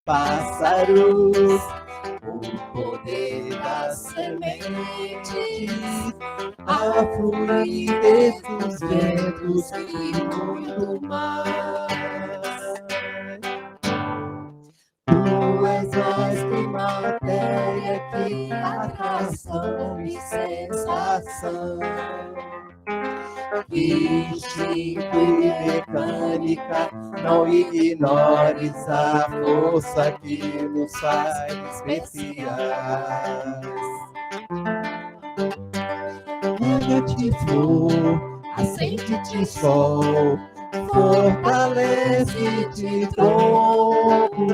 pássaros, o poder das sementes, a fluidez dos ventos e muito mais. Tu és mais que matéria, que atração e sensação, instinto e mecânica, não ignores a força que nos faz especiais. Rega-te flor, acende-te sol, fortalece-te tronco,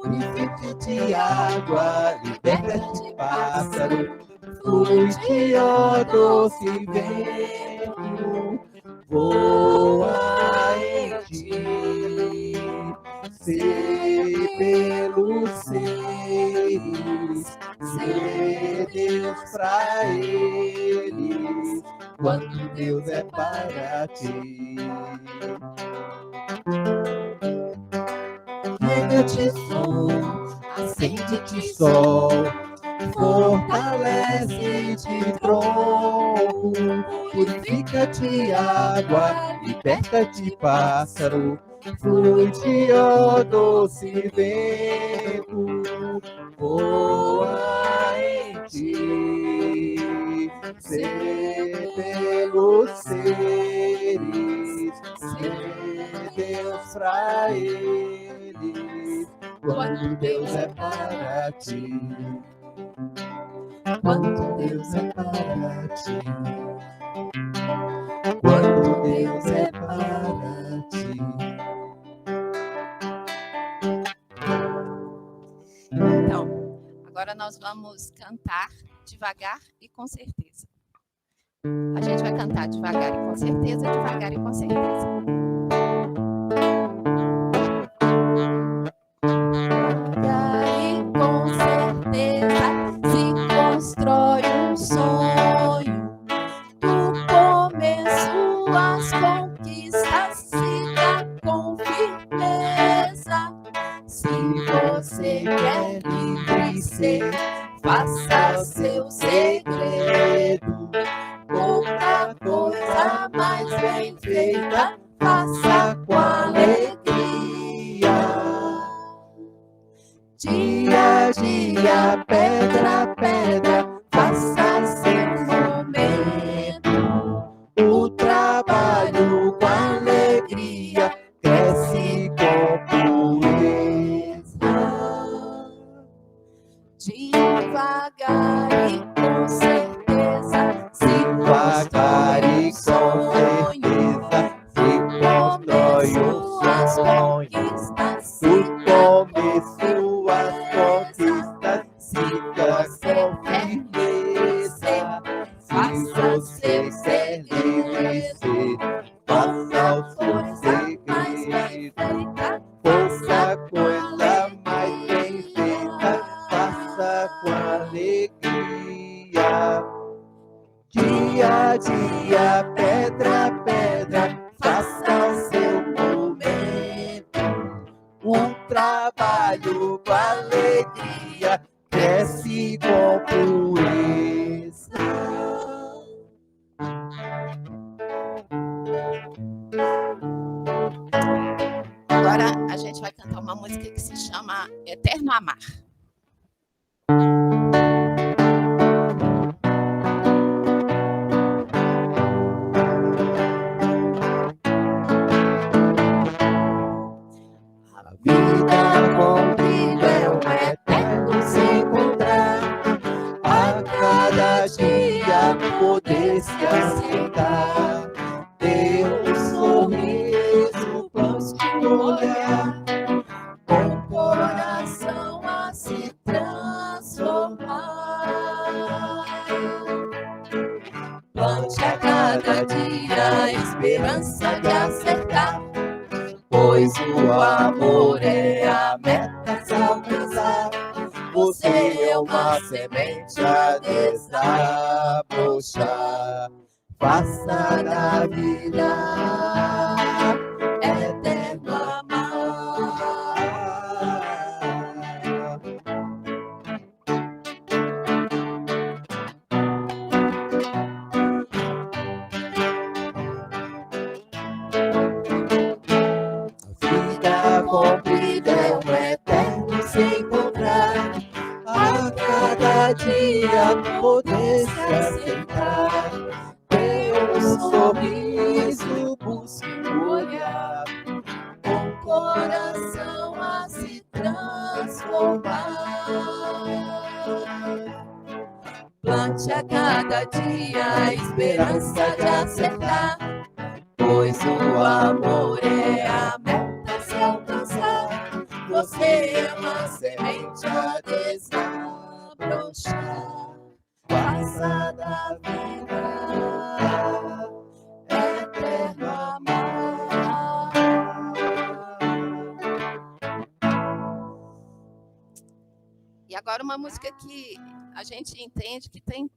purifica-te água, liberta-te pássaro, flui-te ó doce vento, voa em ti, ser pelos seres, ser Deus pra eles, quando Deus é para ti. Rega-te som, acende-te sol, fortalece-te tronco, purifica-te água, liberta-te pássaro, flui-te ó doce vento, voa em ti, ser pelos seres, ser Deus pra eles, quando Deus é para ti. Quando Deus é para ti, quando Deus é para ti. Então, agora nós vamos cantar devagar e com certeza. A gente vai cantar devagar e com certeza, devagar e com certeza. Constrói um sonho do começo às conquistas, siga com firmeza. Se você quer livre ser, faça seu segredo. Outra coisa mais bem feita, faça com alegria. Dia a dia, pedra a pedra, faça seu momento. O trabalho com alegria cresce com pureza. Devagar e com certeza, devagar e com certeza, se constrói suas conquistas, se começo as conquistas, siga com firmeza. Faça seu segredo, faça o seu segredo. Outra coisa mais bem feita, faça com alegria. Dia a dia, pedra a pedra, faça o seu momento. Um trabalho com alegria cresce com pureza. Agora a gente vai cantar uma música que se chama Eterno Amar. Vida com brilho é um eterno se encontrar, a cada dia poder se aceitar, ter um sorriso, poste um olhar, com o coração a se transformar. Plante a cada dia a esperança de acertar, pois o amor é a meta a se alcançar. Você é uma semente a desabrochar. Faça da vida eterno amar. cada dia poder se aceitar. Ter um sorriso, busque um olhar, com o coração a se transformar. Plante a cada dia a esperança de acertar, pois o amor é a meta a se alcançar. Você é uma semente a desabrochar, faça da vida eterno amar. E agora uma música que a gente entende que tem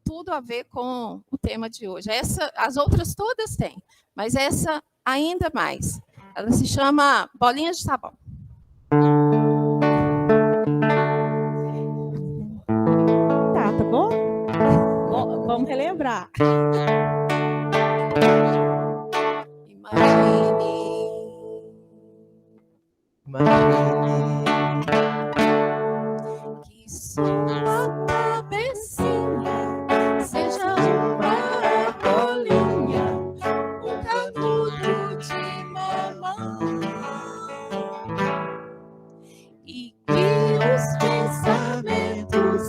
tudo a ver com o tema de hoje. As outras todas têm, mas essa ainda mais. Ela se chama Bolinhas de Sabão. Tá bom? Vamos relembrar. Imagine que sua cabecinha seja uma bolinha, um canudo de mamão, e que os pensamentos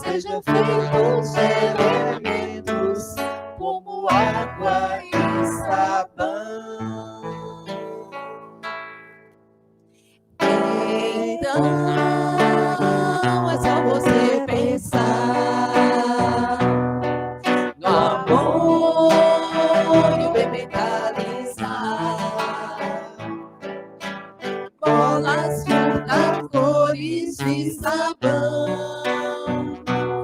sejam feitos de elementos como água e sabão. Então é só você pensar no amor e o bem mentalizar. Bolas juntas, cores de sabão,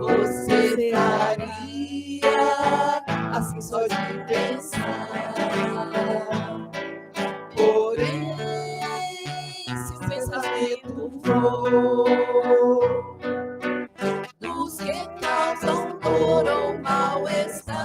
você faria assim só de pensar. Porém, se o pensamento for dos que causam dor ou mal-estar,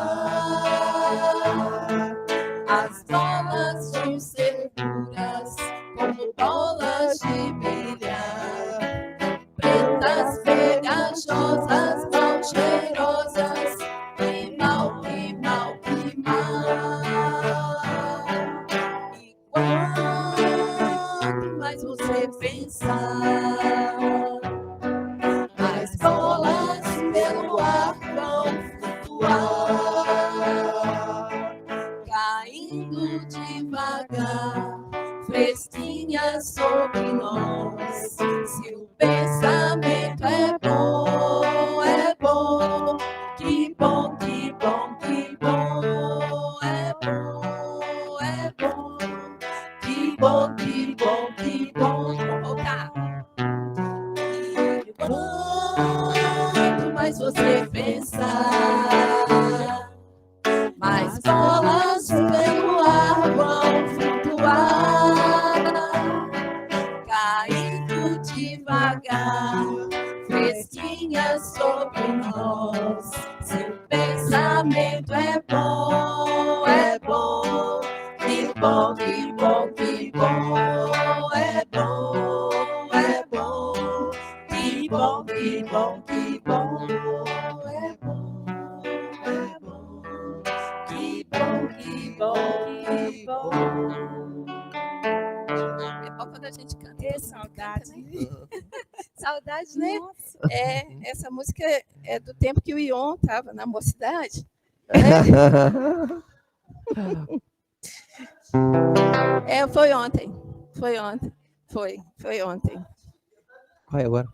as bolas vão ser puras como bolas de bilhar, pretas, pegajosas, mal cheirosas, que mal, que mal, que mal. E quanto mais você pensar, mais bolas pelo ar vão flutuar, caindo devagar, fresquinhas sobre nós. Se o pensamento é bom, que bom, que bom, que bom, é bom, que bom, que bom, que bom. Vamos voltar. E quanto mais você pensar, mais bolas pelo ar vão flutuar, caindo devagar, fresquinhas sobre nós. Se o pensamento é bom, que bom, que bom, que bom, é bom, que bom, que bom, que bom, é bom, que bom, que bom, que bom. É bom quando a gente canta. Que saudade. Né? Saudade, né? Nossa. Essa música é do tempo que o Ion estava na mocidade. Né? Foi ontem. Foi ontem. Qual é agora?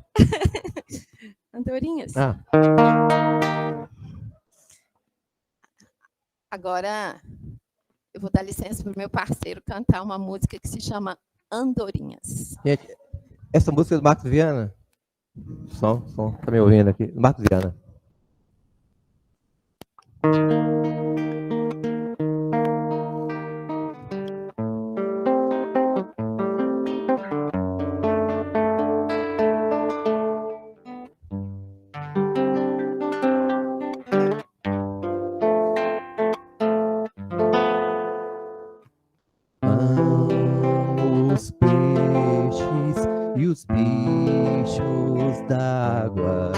Andorinhas. Ah. Agora eu vou dar licença para o meu parceiro cantar uma música que se chama Andorinhas. Gente, essa música é do Marcos Viana. Som, tá me ouvindo aqui. Marcos Viana. Os peixes e os bichos d'água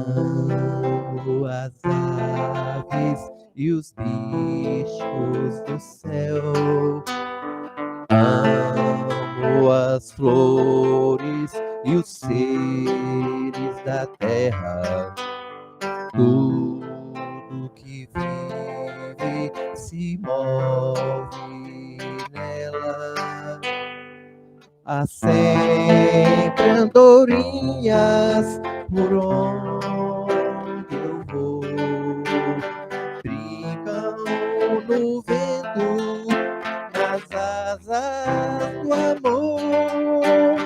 Amo as aves e os bichos do céu. Amo as flores e os seres da terra. Tudo que vive se move nela. Há sempre andorinhas por onde eu vou. Brincam no vento, nas asas do amor.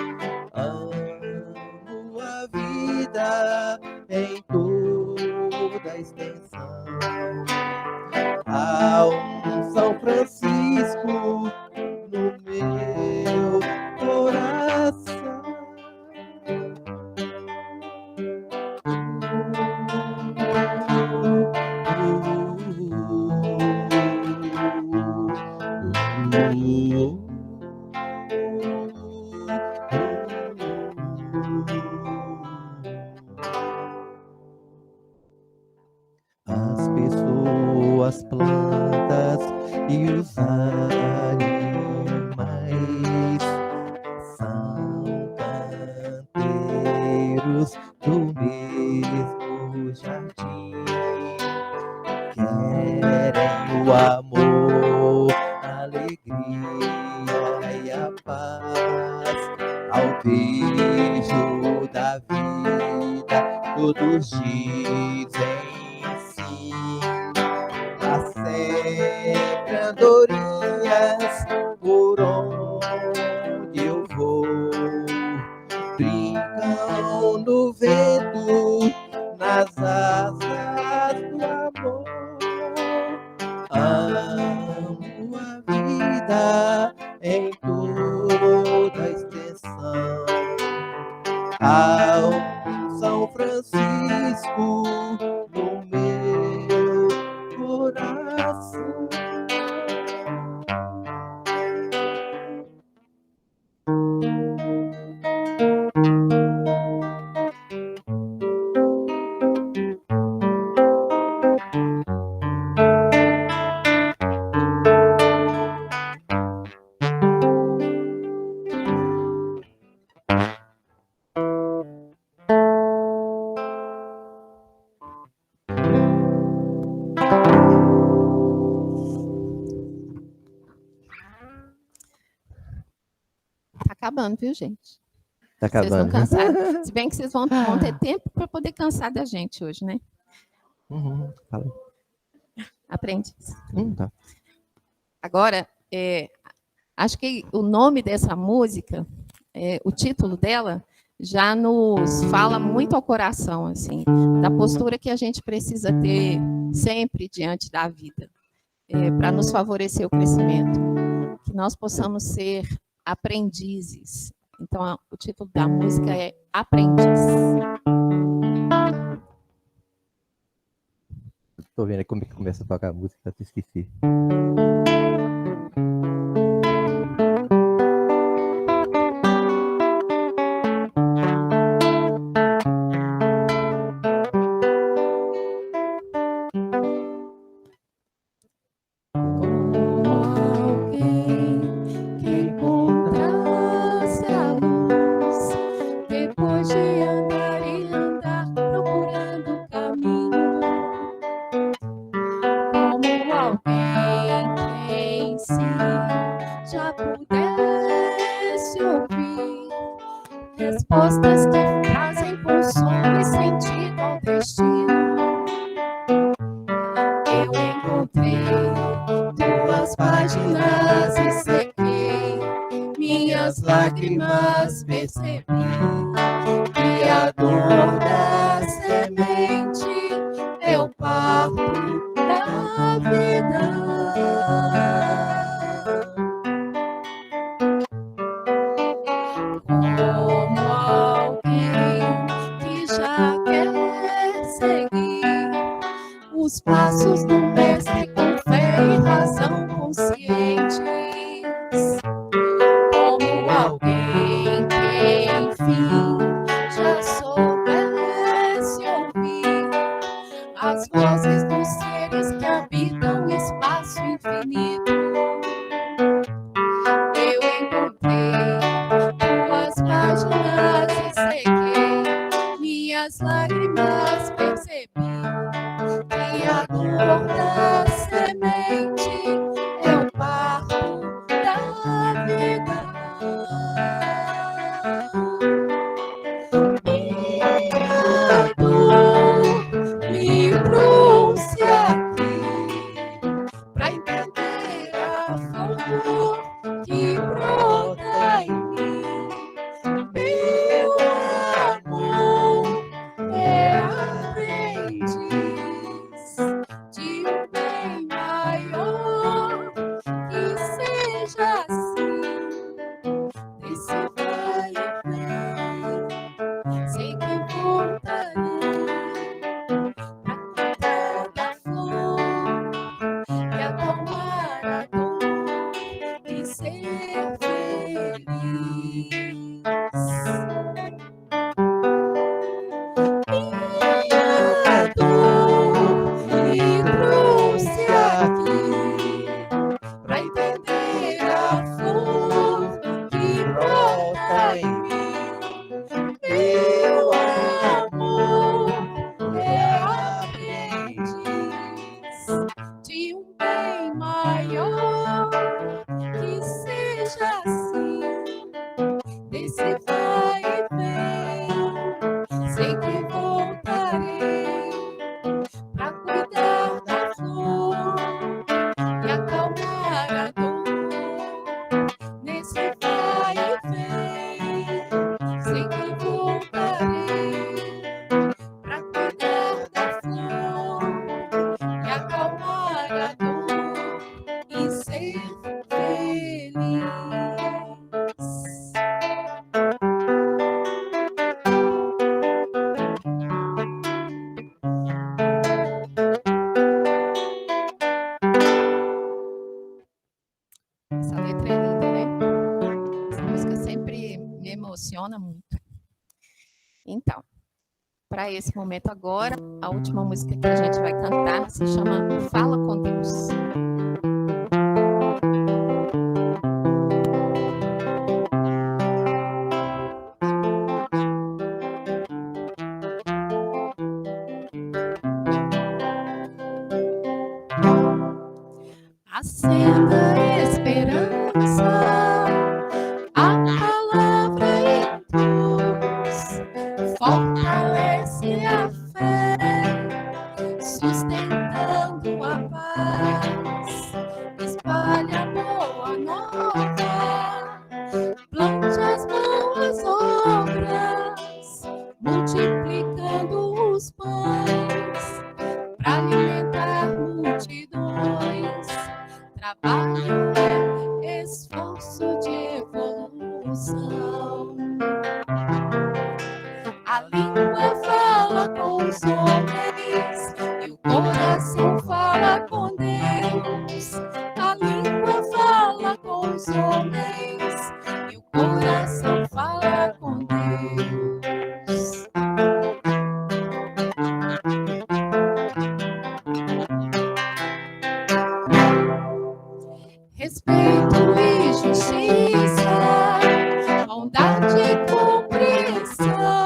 Amo a vida em toda a extensão. Há um São Francisco no meu coração. As pessoas, plantas e os animais são canteiros do mesmo jardim. Querem o amor, a alegria e a paz. Ao beijo da vida, todos dizem sim. Há sempre andorinhas por onde eu vou. Brincam no vento, nas asas do amor. Amo a vida em toda a extensão. Há um São Francisco no meu coração. Tá acabando, viu, gente? Tá Vocês vão acabando. cansar. Se bem que vocês vão ter tempo para poder cansar da gente hoje, né? Fala. Aprende. Tá. Agora, acho que o nome dessa música, o título dela, já nos fala muito ao coração, assim, da postura que a gente precisa ter sempre diante da vida, para nos favorecer o crescimento, que nós possamos ser aprendizes. Então, o título da música é Aprendiz. Tô vendo aí como é que começa a tocar a música, até esqueci. Respostas que trazem consolo e sentido ao destino. Eu encontrei tuas páginas e sequei minhas lágrimas, percebi Criador da semente, eu parto da vida. Os passos do mestre com fé e razão conscientes, como alguém que nas lágrimas percebi que a dor da semente é o parto da vida. Minha dor me trouxe aqui pra entender a flor que brota em mim. Meu amor é aprendiz de um bem maior, que seja assim, desse vai e vem, sei que voltarei pra cuidar da flor e acalmar a dor e ser feliz. Minha dor me trouxe aqui pra entender a flor que brota em mim. Meu amor é aprendiz de um bem maior, que seja assim, desse vai e vem, sei que voltarei pra cuidar da flor e acalmar a dor, nesse vai e vem, sei que voltarei pra cuidar da flor e acalmar a dor e ser feliz. Essa letra é linda, né? Essa música sempre me emociona muito. Então, para esse momento agora, a última música que a gente vai cantar se chama Fala com Deus. Acenda a esperança, a palavra em cruz fortalece a fé, sustentando a paz, espalha a boa nova, plante as boas obras, multiplicando os pães para alimentar multidões. Trabalho é esforço de evolução. A língua fala com os homens e o coração fala com Deus. A língua fala com os homens e o coração fala com Deus. Respeito e justiça, bondade e compreensão,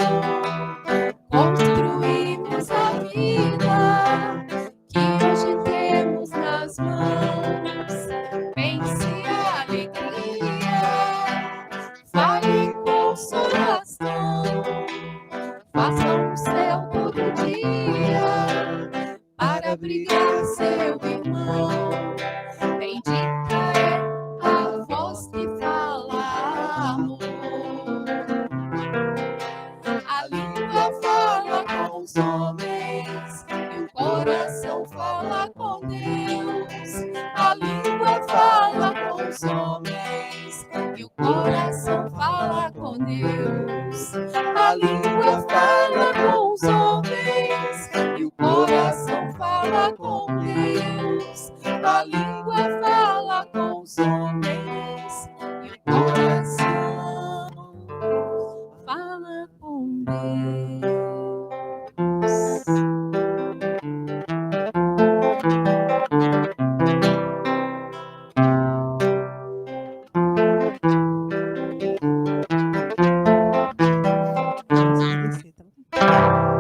construímos a vida que hoje temos nas mãos. Pense a alegria, fale consolação, faça um céu todo dia para abrigar seu irmão. Bendita é a voz que fala amor. A língua fala com os homens e o coração fala com Deus. A língua fala com os homens e o coração fala com Deus. A língua fala com os homens e o coração fala com Deus. A língua fala com os homens e o coração fala com Deus. Descer, tá bom?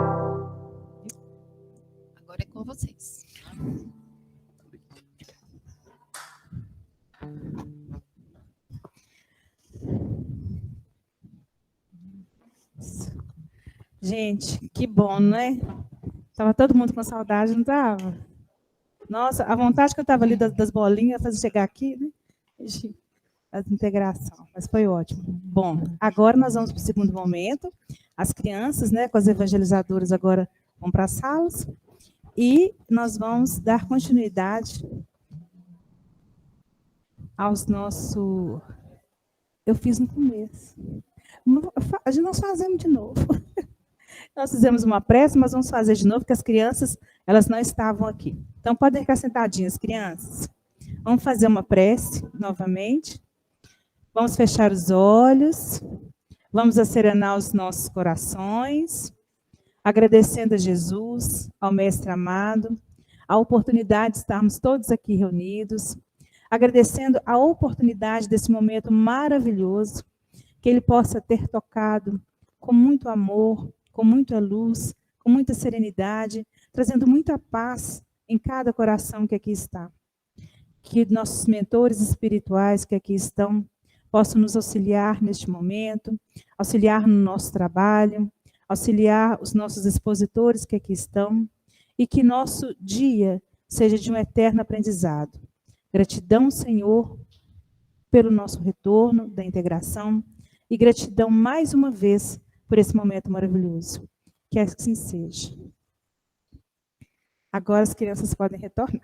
vocês. Gente, que bom, né? Estava todo mundo com saudade, não estava? Nossa, a vontade que eu estava ali das bolinhas, fazer chegar aqui, né? A integração, mas foi ótimo. Bom, agora nós vamos para o segundo momento. As crianças, né, com as evangelizadoras agora vão para as salas e nós vamos dar continuidade aos nossos... Eu fiz no começo. Nós fazemos de novo. Nós fizemos uma prece, mas vamos fazer de novo, porque as crianças, elas não estavam aqui. Então, podem ficar sentadinhas, crianças. Vamos fazer uma prece novamente. Vamos fechar os olhos. Vamos acerenar os nossos corações, agradecendo a Jesus, ao Mestre amado, a oportunidade de estarmos todos aqui reunidos, agradecendo a oportunidade desse momento maravilhoso, que Ele possa ter tocado com muito amor, com muita luz, com muita serenidade, trazendo muita paz em cada coração que aqui está. Que nossos mentores espirituais que aqui estão possam nos auxiliar neste momento, auxiliar no nosso trabalho, auxiliar os nossos expositores que aqui estão, e que nosso dia seja de um eterno aprendizado. Gratidão, Senhor, pelo nosso retorno da integração, e gratidão mais uma vez por esse momento maravilhoso. Que assim seja. Agora as crianças podem retornar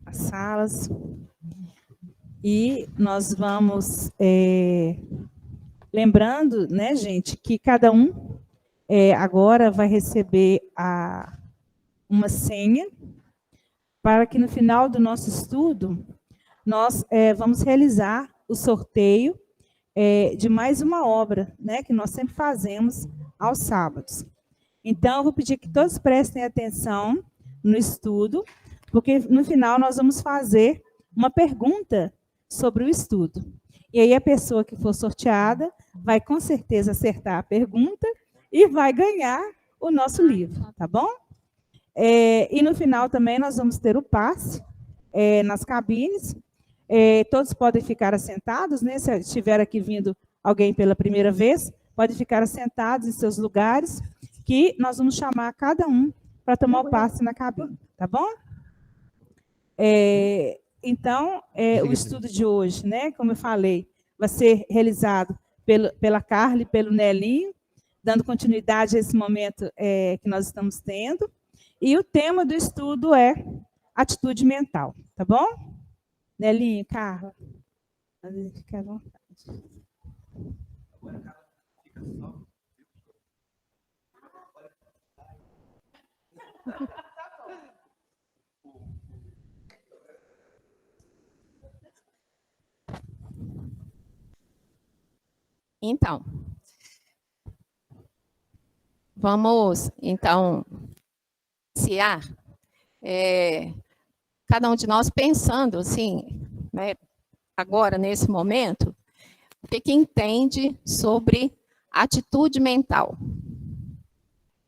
às salas. E nós vamos lembrando, né, gente, que cada um agora vai receber uma senha para que no final do nosso estudo nós vamos realizar o sorteio de mais uma obra, né, que nós sempre fazemos aos sábados. Então, eu vou pedir que todos prestem atenção no estudo, porque no final nós vamos fazer uma pergunta sobre o estudo. E aí a pessoa que for sorteada vai com certeza acertar a pergunta e vai ganhar o nosso livro, tá bom? E no final também nós vamos ter o passe nas cabines. Todos podem ficar assentados, né? Se estiver aqui vindo alguém pela primeira vez, pode ficar assentados em seus lugares, que nós vamos chamar cada um para tomar o passe na cabine, tá bom? Então, o estudo de hoje, né, como eu falei, vai ser realizado pela Carla e pelo Nelinho, dando continuidade a esse momento que nós estamos tendo. E o tema do estudo é atitude mental, tá bom? Nelinho, Carla, fica à vontade. Então, vamos, então, iniciar, cada um de nós pensando, assim, né, agora, nesse momento, o que entende sobre atitude mental.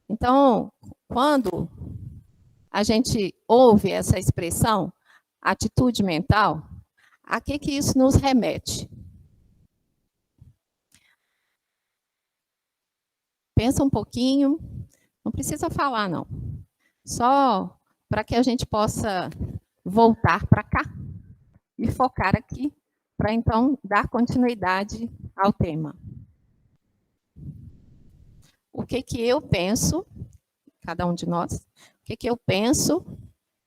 Então, quando a gente ouve essa expressão, atitude mental, a que isso nos remete? Pensa um pouquinho, não precisa falar, não. Só para que a gente possa voltar para cá e focar aqui, para então dar continuidade ao tema. O que eu penso, cada um de nós, o que eu penso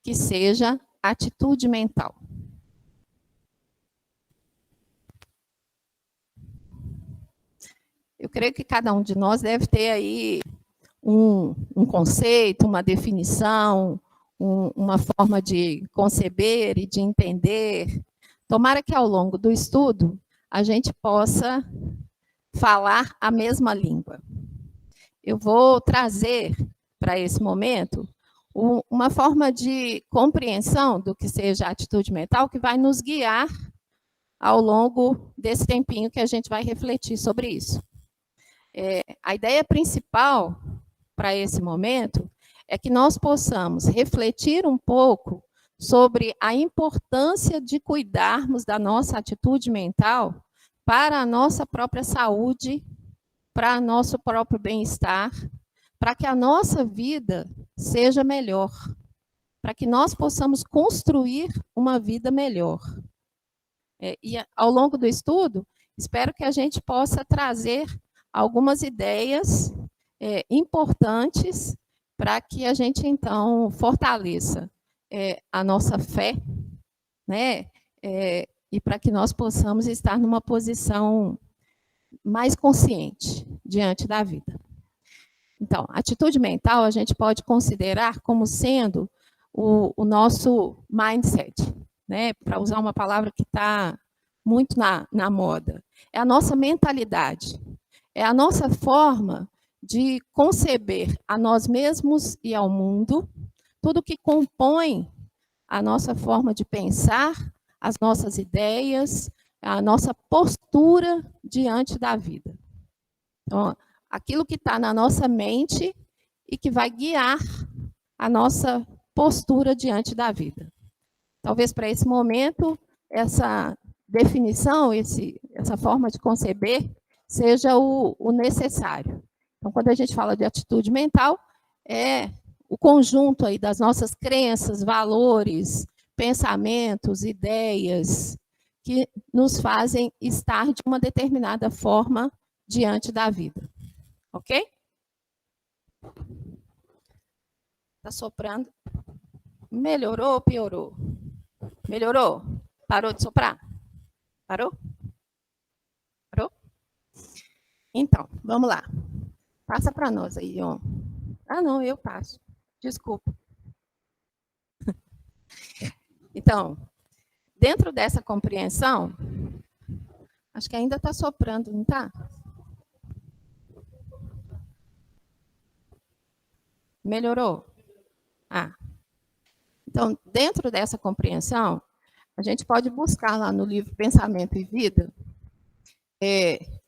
que seja atitude mental? Eu creio que cada um de nós deve ter aí um conceito, uma definição, uma forma de conceber e de entender. Tomara que ao longo do estudo a gente possa falar a mesma língua. Eu vou trazer para esse momento uma forma de compreensão do que seja atitude mental que vai nos guiar ao longo desse tempinho que a gente vai refletir sobre isso. A ideia principal para esse momento é que nós possamos refletir um pouco sobre a importância de cuidarmos da nossa atitude mental para a nossa própria saúde, para o nosso próprio bem-estar, para que a nossa vida seja melhor, para que nós possamos construir uma vida melhor. E ao longo do estudo, espero que a gente possa trazer algumas ideias importantes para que a gente, então, fortaleça a nossa fé, né? E para que nós possamos estar numa posição mais consciente diante da vida. Então, atitude mental a gente pode considerar como sendo o nosso mindset, né? Para usar uma palavra que está muito na moda. É a nossa mentalidade, é a nossa forma de conceber a nós mesmos e ao mundo, tudo que compõe a nossa forma de pensar, as nossas ideias, a nossa postura diante da vida. Então, aquilo que está na nossa mente e que vai guiar a nossa postura diante da vida. Talvez para esse momento, essa definição, essa forma de conceber, seja o necessário. Então, quando a gente fala de atitude mental, é o conjunto aí das nossas crenças, valores, pensamentos, ideias, que nos fazem estar de uma determinada forma diante da vida. Ok? Está soprando. Melhorou ou piorou? Melhorou? Parou de soprar? Parou? Parou? Então, vamos lá. Passa para nós aí, ó. Ah, não, eu passo. Desculpa. Então, dentro dessa compreensão, acho que ainda está soprando, não está? Melhorou? Ah. Então, dentro dessa compreensão, a gente pode buscar lá no livro Pensamento e Vida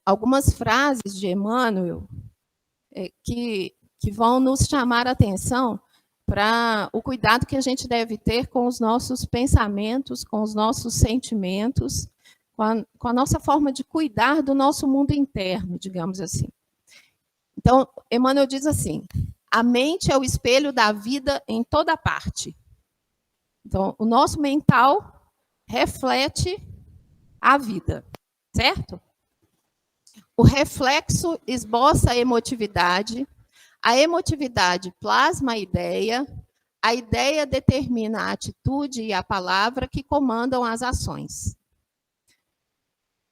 algumas frases de Emmanuel que vão nos chamar a atenção para o cuidado que a gente deve ter com os nossos pensamentos, com os nossos sentimentos, com a nossa forma de cuidar do nosso mundo interno, digamos assim. Então, Emmanuel diz assim: a mente é o espelho da vida em toda parte. Então, o nosso mental reflete a vida, certo? O reflexo esboça a emotividade plasma a ideia determina a atitude e a palavra que comandam as ações.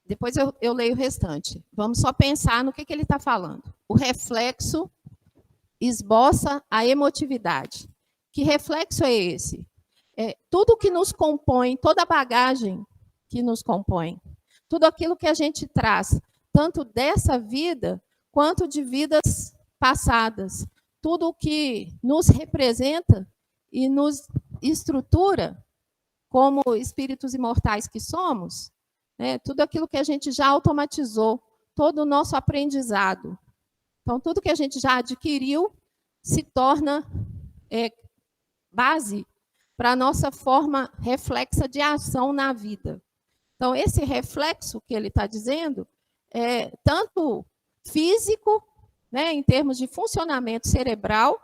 Depois eu leio o restante. Vamos só pensar no que ele está falando. O reflexo esboça a emotividade. Que reflexo é esse? Tudo que nos compõe, toda a bagagem que nos compõe, tudo aquilo que a gente traz, tanto dessa vida, quanto de vidas passadas, tudo o que nos representa e nos estrutura como espíritos imortais que somos, né, tudo aquilo que a gente já automatizou, todo o nosso aprendizado. Então, tudo que a gente já adquiriu se torna base para a nossa forma reflexa de ação na vida. Então, esse reflexo que ele está dizendo é tanto físico, né, em termos de funcionamento cerebral.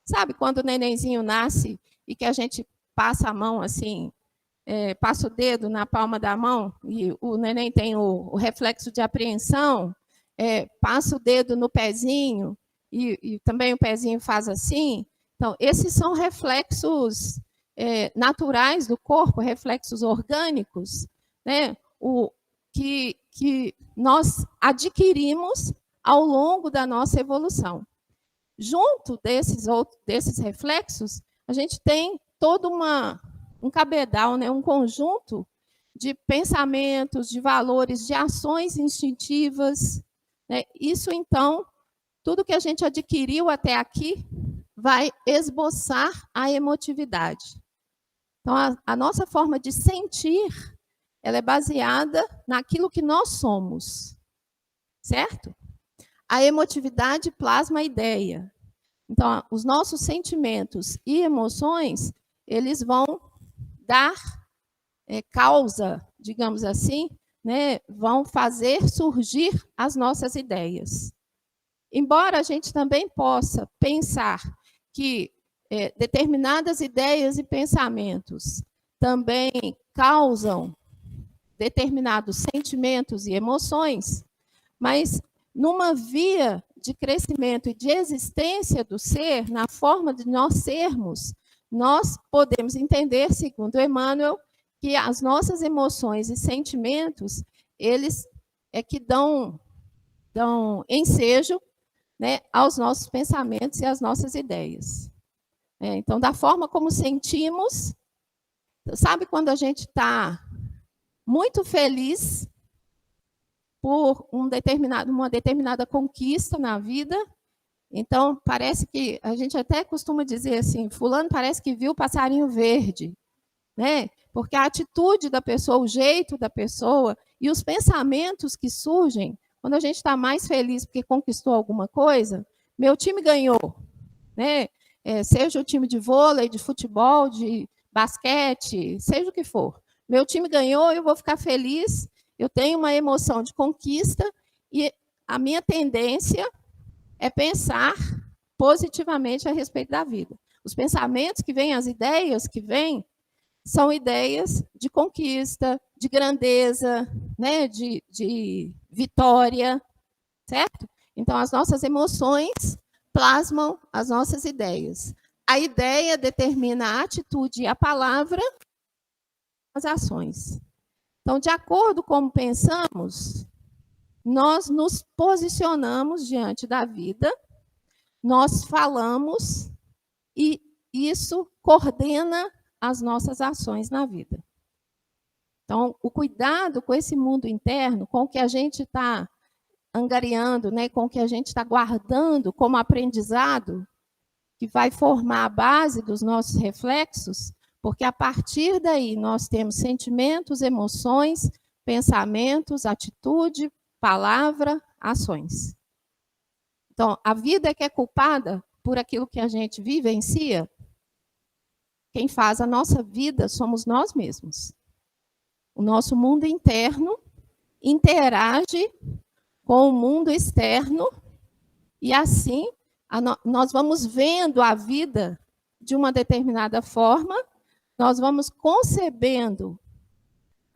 Sabe quando o nenenzinho nasce e que a gente passa a mão assim, passa o dedo na palma da mão e o neném tem o reflexo de apreensão, passa o dedo no pezinho e também o pezinho faz assim. Então, esses são reflexos naturais do corpo, reflexos orgânicos, né, que nós adquirimos ao longo da nossa evolução. Junto desses reflexos, a gente tem todo um cabedal, né, um conjunto de pensamentos, de valores, de ações instintivas. Né? Isso, então, tudo que a gente adquiriu até aqui vai esboçar a emotividade. Então, a nossa forma de sentir, ela é baseada naquilo que nós somos, certo? A emotividade plasma a ideia. Então, os nossos sentimentos e emoções, eles vão dar causa, digamos assim, né, vão fazer surgir as nossas ideias. Embora a gente também possa pensar que determinadas ideias e pensamentos também causam determinados sentimentos e emoções, mas numa via de crescimento e de existência do ser, na forma de nós sermos, nós podemos entender, segundo Emmanuel, que as nossas emoções e sentimentos, eles é que dão ensejo, né, aos nossos pensamentos e às nossas ideias. Então, da forma como sentimos, sabe quando a gente está muito feliz por uma determinada conquista na vida? Então, parece que, a gente até costuma dizer assim, fulano parece que viu o passarinho verde, né? Porque a atitude da pessoa, o jeito da pessoa e os pensamentos que surgem, quando a gente está mais feliz porque conquistou alguma coisa, meu time ganhou, né? Seja o time de vôlei, de futebol, de basquete, seja o que for. Meu time ganhou, eu vou ficar feliz, eu tenho uma emoção de conquista e a minha tendência é pensar positivamente a respeito da vida. Os pensamentos que vêm, as ideias que vêm, são ideias de conquista, de grandeza, né, de vitória, certo? Então, as nossas emoções plasmam as nossas ideias. A ideia determina a atitude e a palavra, as ações. Então, de acordo com como pensamos, nós nos posicionamos diante da vida, nós falamos e isso coordena as nossas ações na vida. Então, o cuidado com esse mundo interno, com o que a gente está angariando, né, com o que a gente está guardando como aprendizado, que vai formar a base dos nossos reflexos, porque a partir daí nós temos sentimentos, emoções, pensamentos, atitude, palavra, ações. Então, a vida é que é culpada por aquilo que a gente vivencia. Quem faz a nossa vida somos nós mesmos. O nosso mundo interno interage com o mundo externo e, assim, nós vamos vendo a vida de uma determinada forma, nós vamos concebendo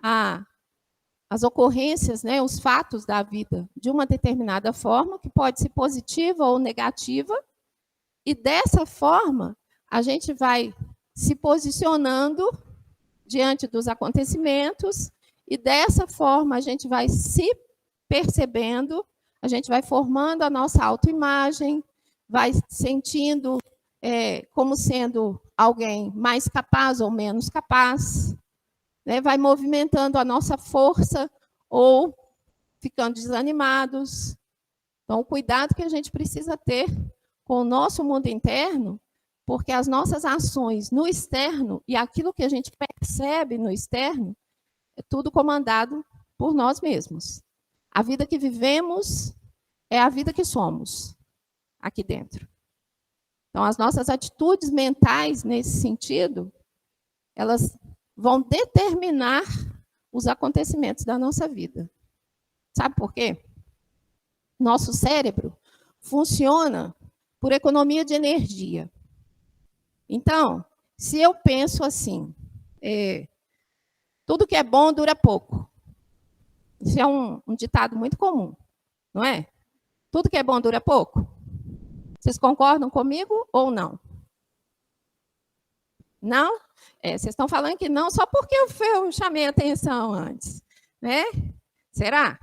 as ocorrências, né, os fatos da vida de uma determinada forma, que pode ser positiva ou negativa, e dessa forma a gente vai se posicionando diante dos acontecimentos, e dessa forma a gente vai se percebendo, a gente vai formando a nossa autoimagem, vai sentindo como sendo alguém mais capaz ou menos capaz, né? Vai movimentando a nossa força ou ficando desanimados. Então, o cuidado que a gente precisa ter com o nosso mundo interno, porque as nossas ações no externo e aquilo que a gente percebe no externo é tudo comandado por nós mesmos. A vida que vivemos é a vida que somos aqui dentro. Então, as nossas atitudes mentais, nesse sentido, elas vão determinar os acontecimentos da nossa vida. Sabe por quê? Nosso cérebro funciona por economia de energia. Então, se eu penso assim, tudo que é bom dura pouco. Isso é um ditado muito comum, não é? Tudo que é bom dura pouco. Vocês concordam comigo ou não? Não? Vocês estão falando que não só porque eu chamei a atenção antes, né? Será?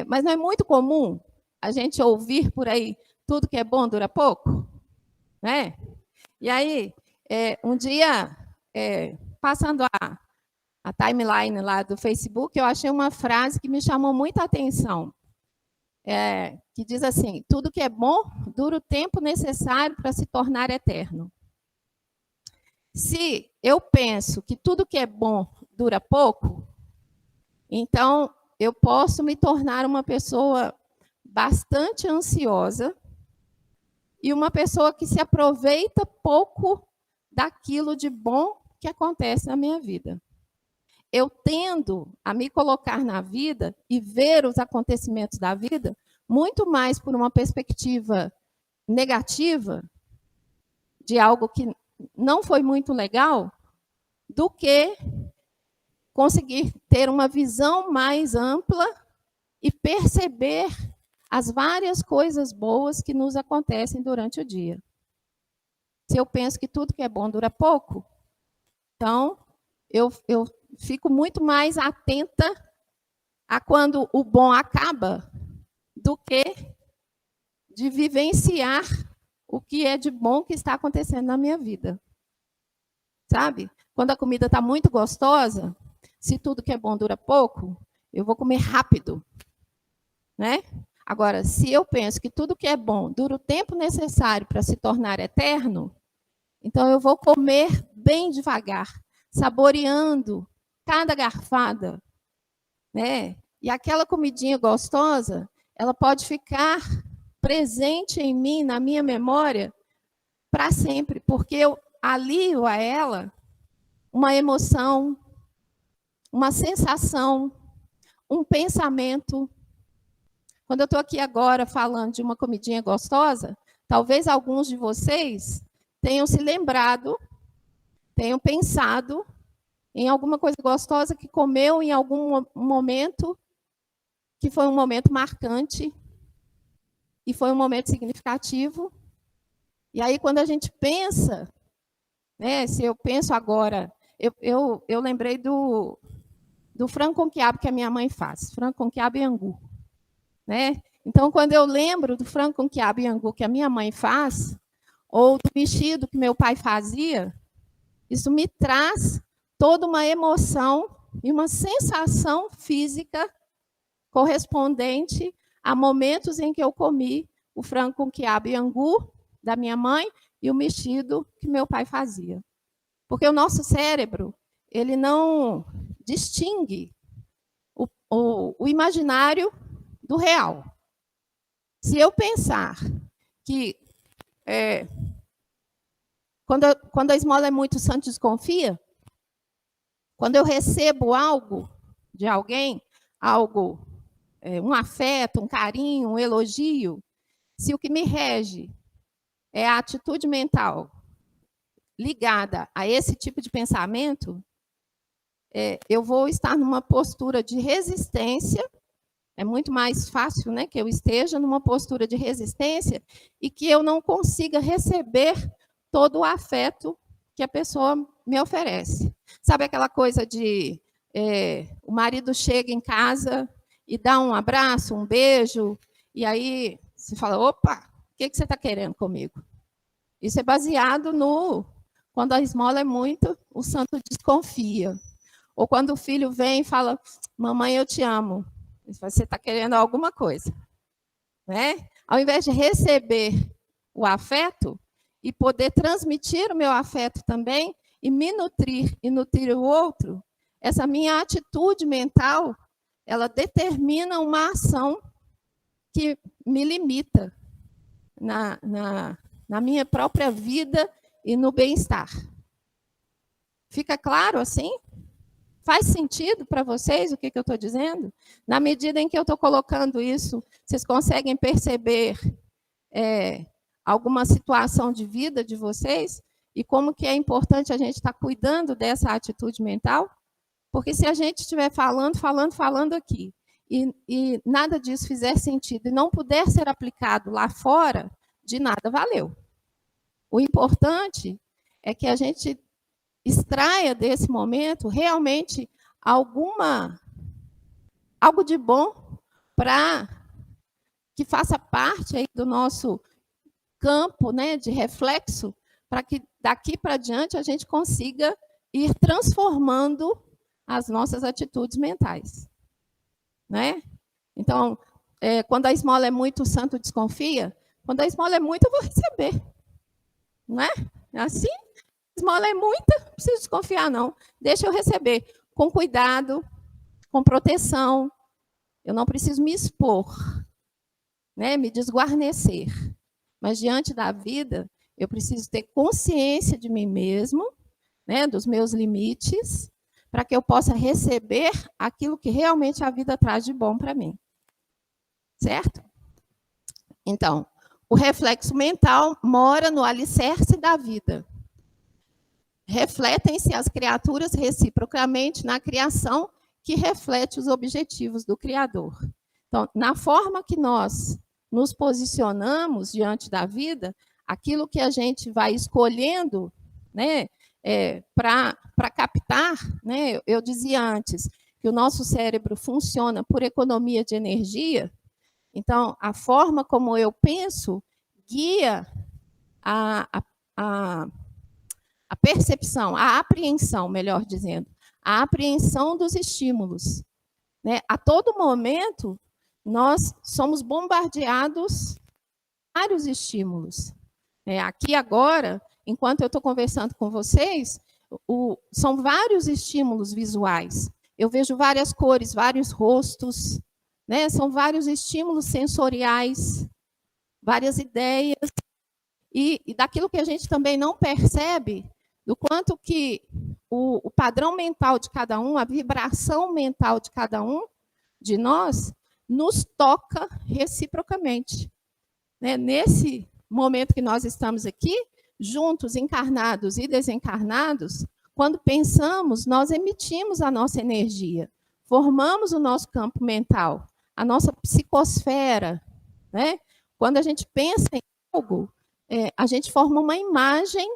Mas não é muito comum a gente ouvir por aí tudo que é bom dura pouco? Né? E aí, um dia, passando a timeline lá do Facebook, eu achei uma frase que me chamou muita atenção, que diz assim: tudo que é bom dura o tempo necessário para se tornar eterno. Se eu penso que tudo que é bom dura pouco, então eu posso me tornar uma pessoa bastante ansiosa, e uma pessoa que se aproveita pouco daquilo de bom que acontece na minha vida. Eu tendo a me colocar na vida e ver os acontecimentos da vida muito mais por uma perspectiva negativa, de algo que não foi muito legal, do que conseguir ter uma visão mais ampla e perceber as várias coisas boas que nos acontecem durante o dia. Se eu penso que tudo que é bom dura pouco, então eu fico muito mais atenta a quando o bom acaba do que de vivenciar o que é de bom que está acontecendo na minha vida. Sabe? Quando a comida está muito gostosa, se tudo que é bom dura pouco, eu vou comer rápido. Né? Agora, se eu penso que tudo que é bom dura o tempo necessário para se tornar eterno, então eu vou comer bem devagar, saboreando cada garfada. Né? E aquela comidinha gostosa, ela pode ficar presente em mim, na minha memória, para sempre, porque eu alio a ela uma emoção, uma sensação, um pensamento. Quando eu estou aqui agora falando de uma comidinha gostosa, talvez alguns de vocês tenham se lembrado, tenham pensado em alguma coisa gostosa que comeu em algum momento, que foi um momento marcante, e foi um momento significativo. E aí, quando a gente pensa, né, se eu penso agora, eu lembrei do frango com quiabo que a minha mãe faz, frango com quiabo e angu. Né? Então, quando eu lembro do frango com quiabo e angu que a minha mãe faz, ou do mexido que meu pai fazia, isso me traz toda uma emoção e uma sensação física correspondente a momentos em que eu comi o frango com quiabo e angu da minha mãe e o mexido que meu pai fazia. Porque o nosso cérebro, ele não distingue o imaginário do real. Se eu pensar que quando a esmola é muito, santo desconfia, quando eu recebo algo de alguém, algo, um afeto, um carinho, um elogio, se o que me rege é a atitude mental ligada a esse tipo de pensamento, eu vou estar numa postura de resistência. É muito mais fácil, né, que eu esteja numa postura de resistência e que eu não consiga receber todo o afeto que a pessoa me oferece. Sabe aquela coisa de o marido chega em casa e dá um abraço, um beijo, e aí você fala, opa, o que você está querendo comigo? Isso é baseado quando a esmola é muito, o santo desconfia. Ou quando o filho vem e fala, mamãe, eu te amo. Você está querendo alguma coisa. Né? Ao invés de receber o afeto e poder transmitir o meu afeto também, e me nutrir e nutrir o outro, essa minha atitude mental, ela determina uma ação que me limita na minha própria vida e no bem-estar. Fica claro assim? Faz sentido para vocês o que eu estou dizendo? Na medida em que eu estou colocando isso, vocês conseguem perceber alguma situação de vida de vocês? E como que é importante a gente estar cuidando dessa atitude mental? Porque se a gente estiver falando aqui, e nada disso fizer sentido, e não puder ser aplicado lá fora, de nada valeu. O importante é que a gente extraia desse momento realmente algo de bom para que faça parte aí do nosso campo, né, de reflexo, para que daqui para diante a gente consiga ir transformando as nossas atitudes mentais. Né? Então, quando a esmola é muito, o santo desconfia. Quando a esmola é muita, eu vou receber. Não é? Assim, a esmola é muita, não preciso desconfiar, não. Deixa eu receber com cuidado, com proteção. Eu não preciso me expor, né? Me desguarnecer. mas diante da vida, eu preciso ter consciência de mim mesmo, né, dos meus limites, para que eu possa receber aquilo que realmente a vida traz de bom para mim. Certo? Então, o reflexo mental mora no alicerce da vida. Refletem-se as criaturas reciprocamente na criação que reflete os objetivos do Criador. Então, na forma que nós nos posicionamos diante da vida, aquilo que a gente vai escolhendo, né, para captar, né, eu dizia antes que o nosso cérebro funciona por economia de energia. Então, a forma como eu penso guia a percepção, a apreensão, melhor dizendo, a apreensão dos estímulos. Né? A todo momento, nós somos bombardeados por vários estímulos. Aqui agora, enquanto eu estou conversando com vocês, são vários estímulos visuais. Eu vejo várias cores, vários rostos, né? São vários estímulos sensoriais, várias ideias, e daquilo que a gente também não percebe, do quanto que o padrão mental de cada um, a vibração mental de cada um de nós, nos toca reciprocamente. Né? Nesse momento que nós estamos aqui, juntos, encarnados e desencarnados, quando pensamos, nós emitimos a nossa energia, formamos o nosso campo mental, a nossa psicosfera. Né? Quando a gente pensa em algo, a gente forma uma imagem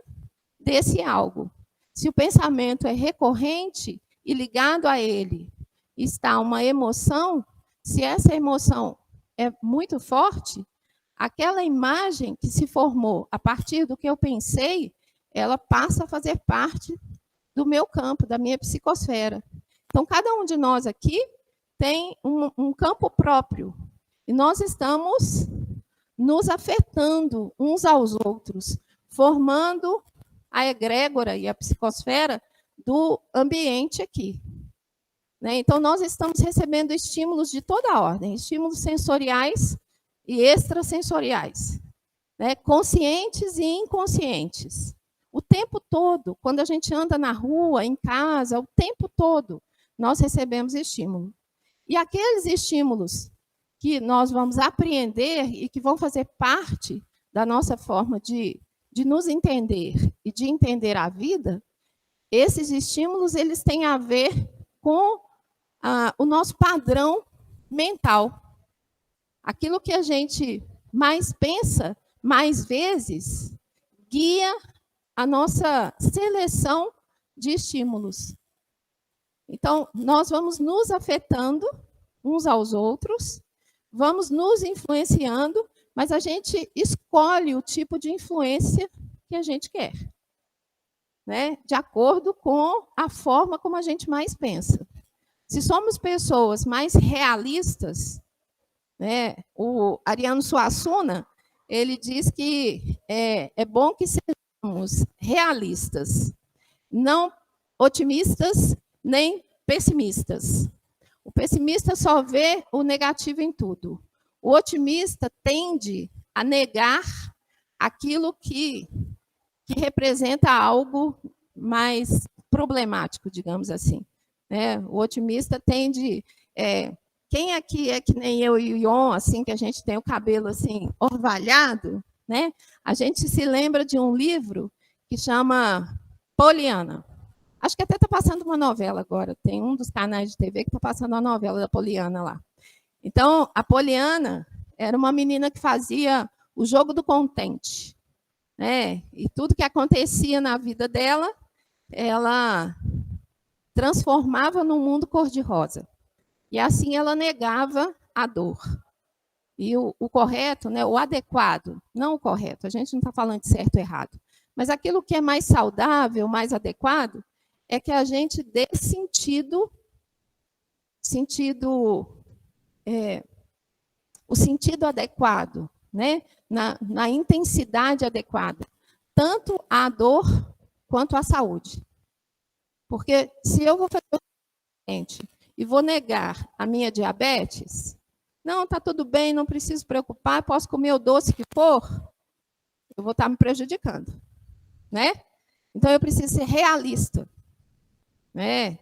desse algo. Se o pensamento é recorrente e ligado a ele está uma emoção, se essa emoção é muito forte, aquela imagem que se formou a partir do que eu pensei, ela passa a fazer parte do meu campo, da minha psicosfera. Então, cada um de nós aqui tem um campo próprio. E nós estamos nos afetando uns aos outros, formando a egrégora e a psicosfera do ambiente aqui. Né? Então, nós estamos recebendo estímulos de toda a ordem, estímulos sensoriais e extrasensoriais, né? Conscientes e inconscientes. O tempo todo, quando a gente anda na rua, em casa, o tempo todo, nós recebemos estímulo. E aqueles estímulos que nós vamos apreender e que vão fazer parte da nossa forma de nos entender e de entender a vida, esses estímulos eles têm a ver com o nosso padrão mental. Aquilo que a gente mais pensa, mais vezes, guia a nossa seleção de estímulos. Então, nós vamos nos afetando uns aos outros, vamos nos influenciando, mas a gente escolhe o tipo de influência que a gente quer, né? De acordo com a forma como a gente mais pensa. Se somos pessoas mais realistas, né? O Ariano Suassuna, ele diz que é bom que sejamos realistas, não otimistas nem pessimistas. O pessimista só vê o negativo em tudo. O otimista tende a negar aquilo que representa algo mais problemático, digamos assim. O otimista tende... quem aqui é que nem eu e o Ion, assim, que a gente tem o cabelo assim, orvalhado, né? A gente se lembra de um livro que chama Poliana. Acho que até está passando uma novela agora. Tem um dos canais de TV que está passando uma novela da Poliana lá. Então, a Poliana era uma menina que fazia o jogo do contente. Né? E tudo que acontecia na vida dela, ela transformava num mundo cor-de-rosa. E assim ela negava a dor. E o correto, né, o adequado, não o correto, a gente não está falando de certo ou errado, mas aquilo que é mais saudável, mais adequado, é que a gente dê o sentido adequado, né, na intensidade adequada, tanto à dor quanto à saúde. Porque se eu vou fazer o seguinte, e vou negar a minha diabetes, não, está tudo bem, não preciso preocupar, posso comer o doce que for, eu vou estar me prejudicando, né? Então, eu preciso ser realista, né?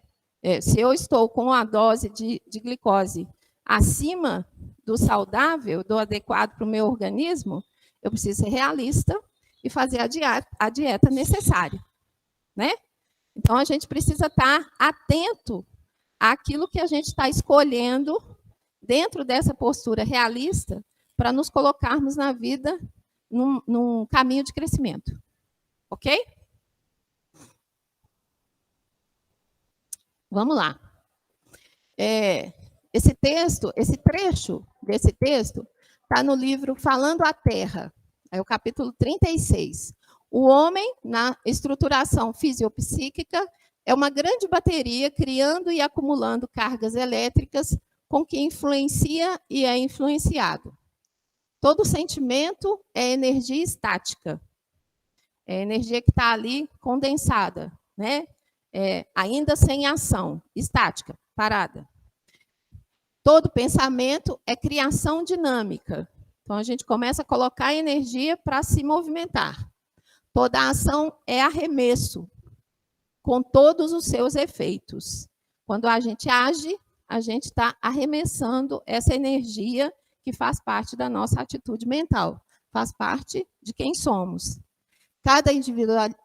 Se eu estou com a dose de glicose acima do saudável, do adequado para o meu organismo, eu preciso ser realista e fazer a dieta necessária, né? Então, a gente precisa estar atento àquilo que a gente está escolhendo dentro dessa postura realista para nos colocarmos na vida num caminho de crescimento. Ok? Vamos lá. Esse trecho desse texto está no livro Falando a Terra, é o capítulo 36. O homem, na estruturação fisiopsíquica, é uma grande bateria criando e acumulando cargas elétricas com que influencia e é influenciado. Todo sentimento é energia estática. É energia que está ali condensada, né? Ainda sem ação, estática, parada. Todo pensamento é criação dinâmica. Então, a gente começa a colocar energia para se movimentar. Toda ação é arremesso, com todos os seus efeitos. Quando a gente age, a gente está arremessando essa energia que faz parte da nossa atitude mental, faz parte de quem somos. Cada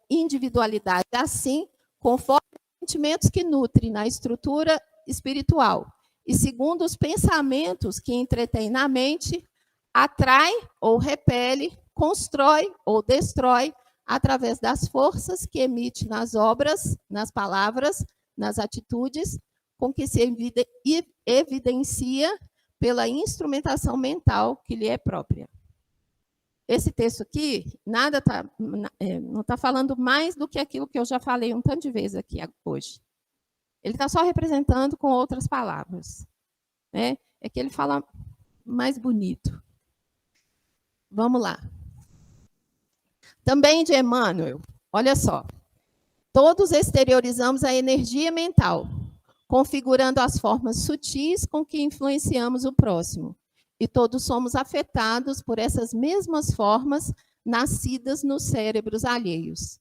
individualidade é assim, conforme os sentimentos que nutrem na estrutura espiritual e segundo os pensamentos que entretém na mente, atrai ou repele, constrói ou destrói através das forças que emite nas obras, nas palavras, nas atitudes, com que se evidencia pela instrumentação mental que lhe é própria. Esse texto aqui não está falando mais do que aquilo que eu já falei um tanto de vezes aqui hoje. Ele está só representando com outras palavras, né? É que ele fala mais bonito. Vamos lá. Também de Emmanuel, olha só. Todos exteriorizamos a energia mental, configurando as formas sutis com que influenciamos o próximo. E todos somos afetados por essas mesmas formas nascidas nos cérebros alheios.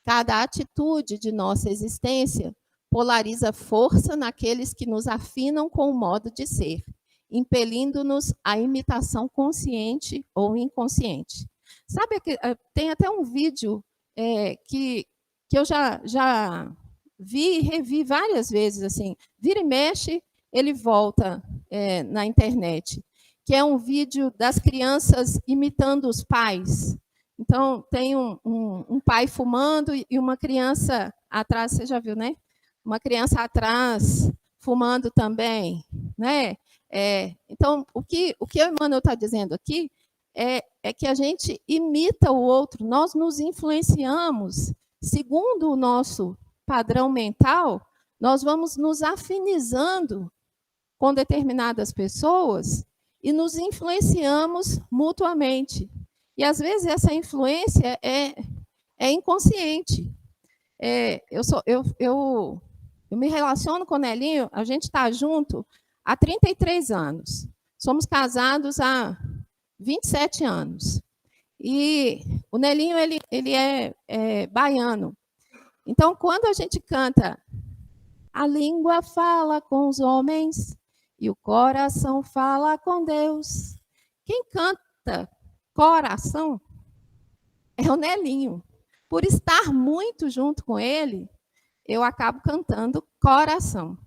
Cada atitude de nossa existência polariza força naqueles que nos afinam com o modo de ser, impelindo-nos à imitação consciente ou inconsciente. Sabe que tem até um vídeo que eu já vi e revi várias vezes, assim, vira e mexe, ele volta na internet, que é um vídeo das crianças imitando os pais. Então, tem um pai fumando e uma criança atrás, você já viu, né? Uma criança atrás fumando também, né? Então, o que o Emmanuel está dizendo aqui é que a gente imita o outro, nós nos influenciamos, segundo o nosso padrão mental, nós vamos nos afinizando com determinadas pessoas e nos influenciamos mutuamente. E, às vezes, essa influência é inconsciente. Eu me relaciono com o Nelinho, a gente está junto há 33 anos. Somos casados há 27 anos. E o Nelinho, ele é baiano. Então, quando a gente canta, a língua fala com os homens e o coração fala com Deus. Quem canta coração é o Nelinho. Por estar muito junto com ele, eu acabo cantando coração.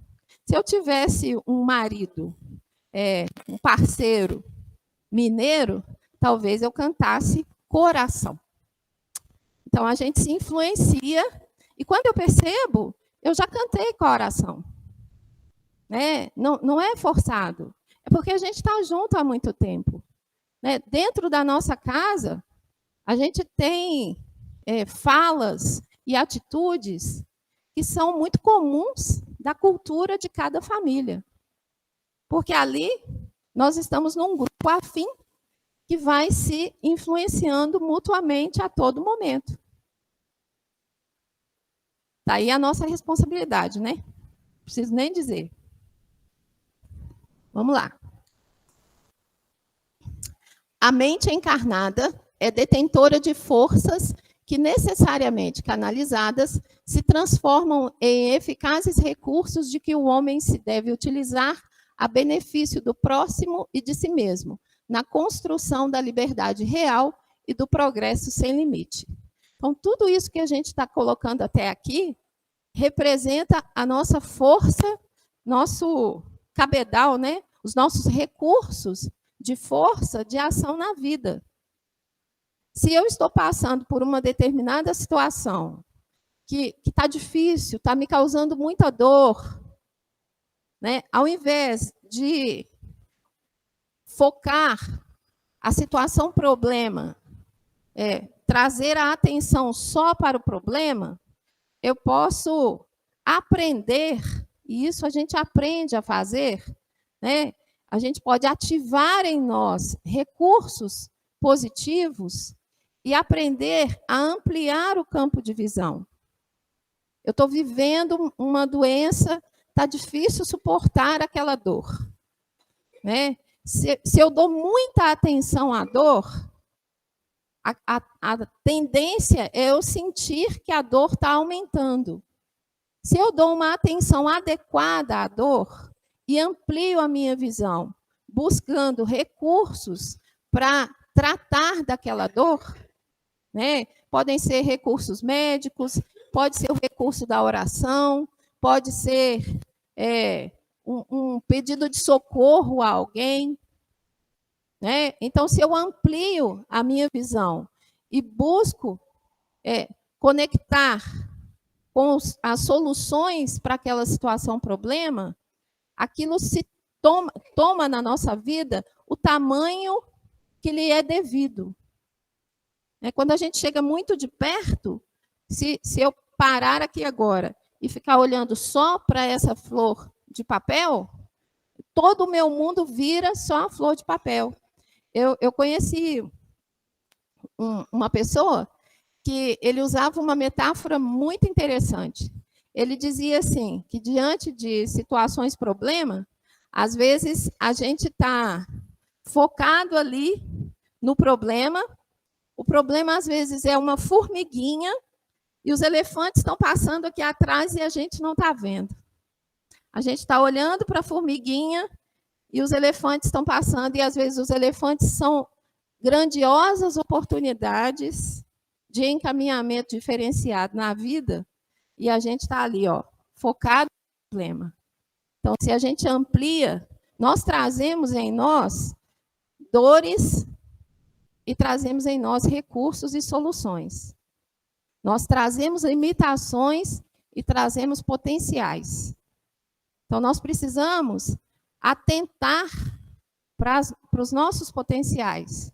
Se eu tivesse um marido, um parceiro mineiro, talvez eu cantasse coração. Então, a gente se influencia, e quando eu percebo, eu já cantei coração. Né? Não é forçado, é porque a gente está junto há muito tempo. Né? Dentro da nossa casa, a gente tem falas e atitudes que são muito comuns da cultura de cada família. Porque ali nós estamos num grupo afim que vai se influenciando mutuamente a todo momento. Daí a nossa responsabilidade, né? Não preciso nem dizer. Vamos lá. A mente encarnada é detentora de forças que, necessariamente canalizadas, se transformam em eficazes recursos de que o homem se deve utilizar a benefício do próximo e de si mesmo, na construção da liberdade real e do progresso sem limite. Então, tudo isso que a gente está colocando até aqui representa a nossa força, nosso cabedal, né? Os nossos recursos de força, de ação na vida. Se eu estou passando por uma determinada situação que está difícil, está me causando muita dor, né? Ao invés de focar a situação problema, trazer a atenção só para o problema, eu posso aprender, e isso a gente aprende a fazer, né? A gente pode ativar em nós recursos positivos e aprender a ampliar o campo de visão. Eu estou vivendo uma doença, está difícil suportar aquela dor, né? Se eu dou muita atenção à dor, a tendência é eu sentir que a dor está aumentando. Se eu dou uma atenção adequada à dor e amplio a minha visão, buscando recursos para tratar daquela dor, né? Podem ser recursos médicos, pode ser o recurso da oração, pode ser um pedido de socorro a alguém, né? Então, se eu amplio a minha visão e busco conectar com as soluções para aquela situação, problema, aquilo se toma na nossa vida o tamanho que lhe é devido. Quando a gente chega muito de perto, se eu parar aqui agora e ficar olhando só para essa flor de papel, todo o meu mundo vira só a flor de papel. Eu conheci uma pessoa que ele usava uma metáfora muito interessante. Ele dizia assim, que diante de situações problema, às vezes a gente está focado ali no problema, o problema às vezes é uma formiguinha e os elefantes estão passando aqui atrás e a gente não está vendo. A gente está olhando para a formiguinha e os elefantes estão passando, e às vezes os elefantes são grandiosas oportunidades de encaminhamento diferenciado na vida, e a gente está ali, focado no problema. Então, se a gente amplia, nós trazemos em nós dores e trazemos em nós recursos e soluções. Nós trazemos limitações e trazemos potenciais. Então, nós precisamos atentar para os nossos potenciais.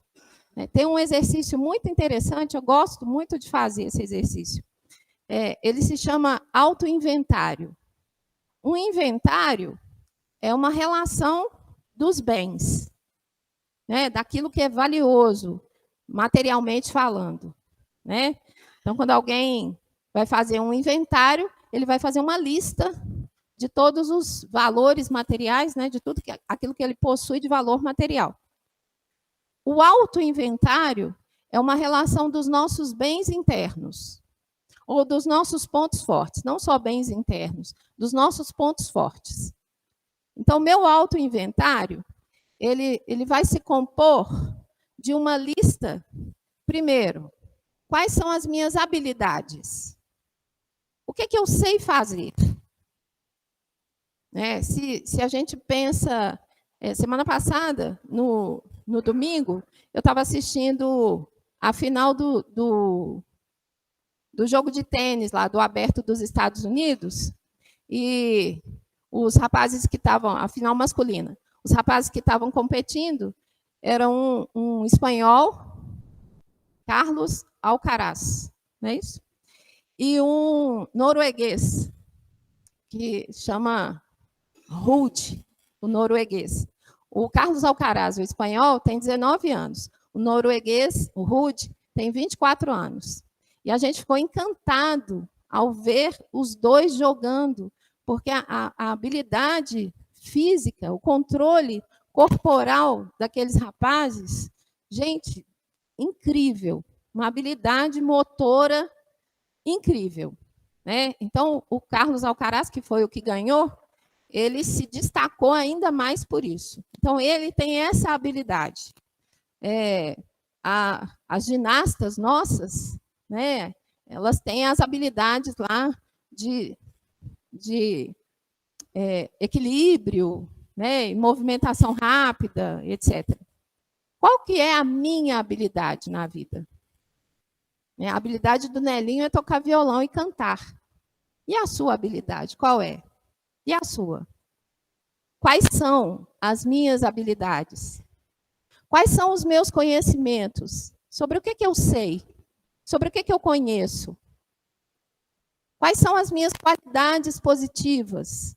Tem um exercício muito interessante, eu gosto muito de fazer esse exercício. Ele se chama autoinventário. Um inventário é uma relação dos bens, né? Daquilo que é valioso, materialmente falando, né? Então, quando alguém vai fazer um inventário, ele vai fazer uma lista de todos os valores materiais, né, de tudo aquilo que ele possui de valor material. O autoinventário é uma relação dos nossos bens internos, ou dos nossos pontos fortes, não só bens internos, dos nossos pontos fortes. Então, meu autoinventário, ele vai se compor de uma lista, primeiro, quais são as minhas habilidades? O que eu sei fazer? Se a gente pensa, semana passada, no domingo, eu estava assistindo a final do jogo de tênis lá, do Aberto dos Estados Unidos, e os rapazes que estavam, a final masculina, os rapazes que estavam competindo eram um espanhol, Carlos Alcaraz, não é isso? E um norueguês, que chama Ruud, o norueguês. O Carlos Alcaraz, o espanhol, tem 19 anos. O norueguês, o Ruud, tem 24 anos. E a gente ficou encantado ao ver os dois jogando, porque a habilidade física, o controle corporal daqueles rapazes, gente, incrível, uma habilidade motora incrível, né? Então, o Carlos Alcaraz, que foi o que ganhou, ele se destacou ainda mais por isso. Então, ele tem essa habilidade. As ginastas nossas, né, elas têm as habilidades lá de equilíbrio, né, movimentação rápida, etc. Qual que é a minha habilidade na vida? A habilidade do Nelinho é tocar violão e cantar. E a sua habilidade, qual é? E a sua? Quais são as minhas habilidades? Quais são os meus conhecimentos? Sobre o que eu sei? Sobre o que eu conheço? Quais são as minhas qualidades positivas?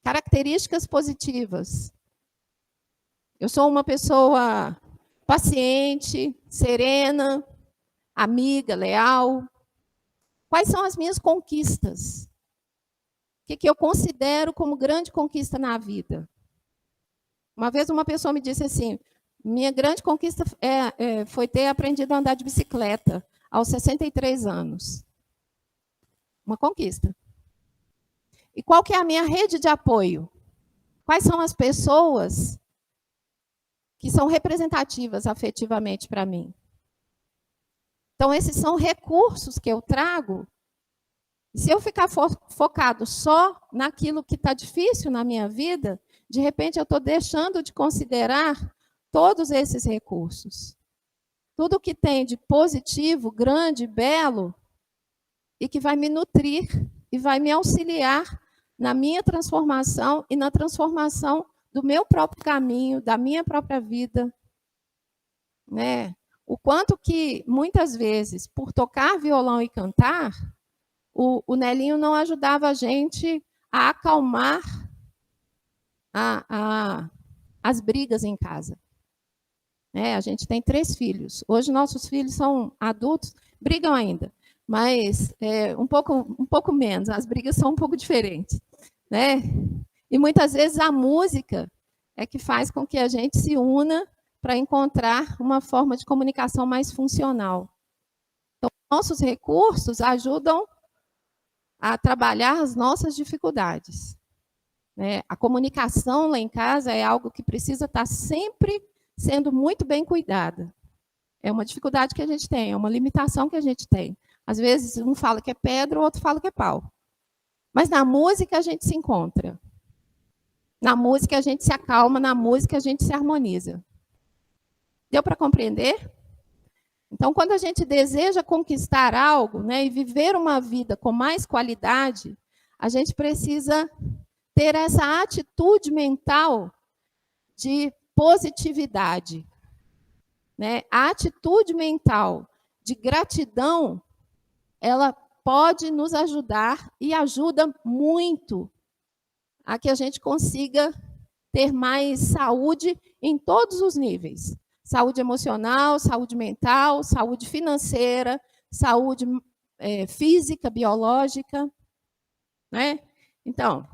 Características positivas. Eu sou uma pessoa paciente, serena, amiga, leal. Quais são as minhas conquistas? O que eu considero como grande conquista na vida? Uma vez uma pessoa me disse assim, minha grande conquista foi ter aprendido a andar de bicicleta aos 63 anos. Uma conquista. E qual que é a minha rede de apoio? Quais são as pessoas que são representativas afetivamente para mim? Então, esses são recursos que eu trago. E se eu ficar focado só naquilo que está difícil na minha vida, de repente eu estou deixando de considerar todos esses recursos. Tudo que tem de positivo, grande, belo, e que vai me nutrir e vai me auxiliar na minha transformação e na transformação do meu próprio caminho, da minha própria vida. Né? O quanto que, muitas vezes, por tocar violão e cantar, o Nelinho não ajudava a gente a acalmar as brigas em casa. A gente tem 3 filhos. Hoje, nossos filhos são adultos, brigam ainda, mas um pouco menos, as brigas são um pouco diferentes. Né? E, muitas vezes, a música é que faz com que a gente se una para encontrar uma forma de comunicação mais funcional. Então, nossos recursos ajudam a trabalhar as nossas dificuldades. Né? A comunicação lá em casa é algo que precisa estar sempre sendo muito bem cuidada. É uma dificuldade que a gente tem, é uma limitação que a gente tem. Às vezes, um fala que é pedra, o outro fala que é pau. Mas na música a gente se encontra. Na música a gente se acalma, na música a gente se harmoniza. Deu para compreender? Então, quando a gente deseja conquistar algo, né, e viver uma vida com mais qualidade, a gente precisa ter essa atitude mental de positividade. Né? A atitude mental de gratidão, ela pode nos ajudar e ajuda muito a que a gente consiga ter mais saúde em todos os níveis. Saúde emocional, saúde mental, saúde financeira, saúde física, biológica. Né? Então,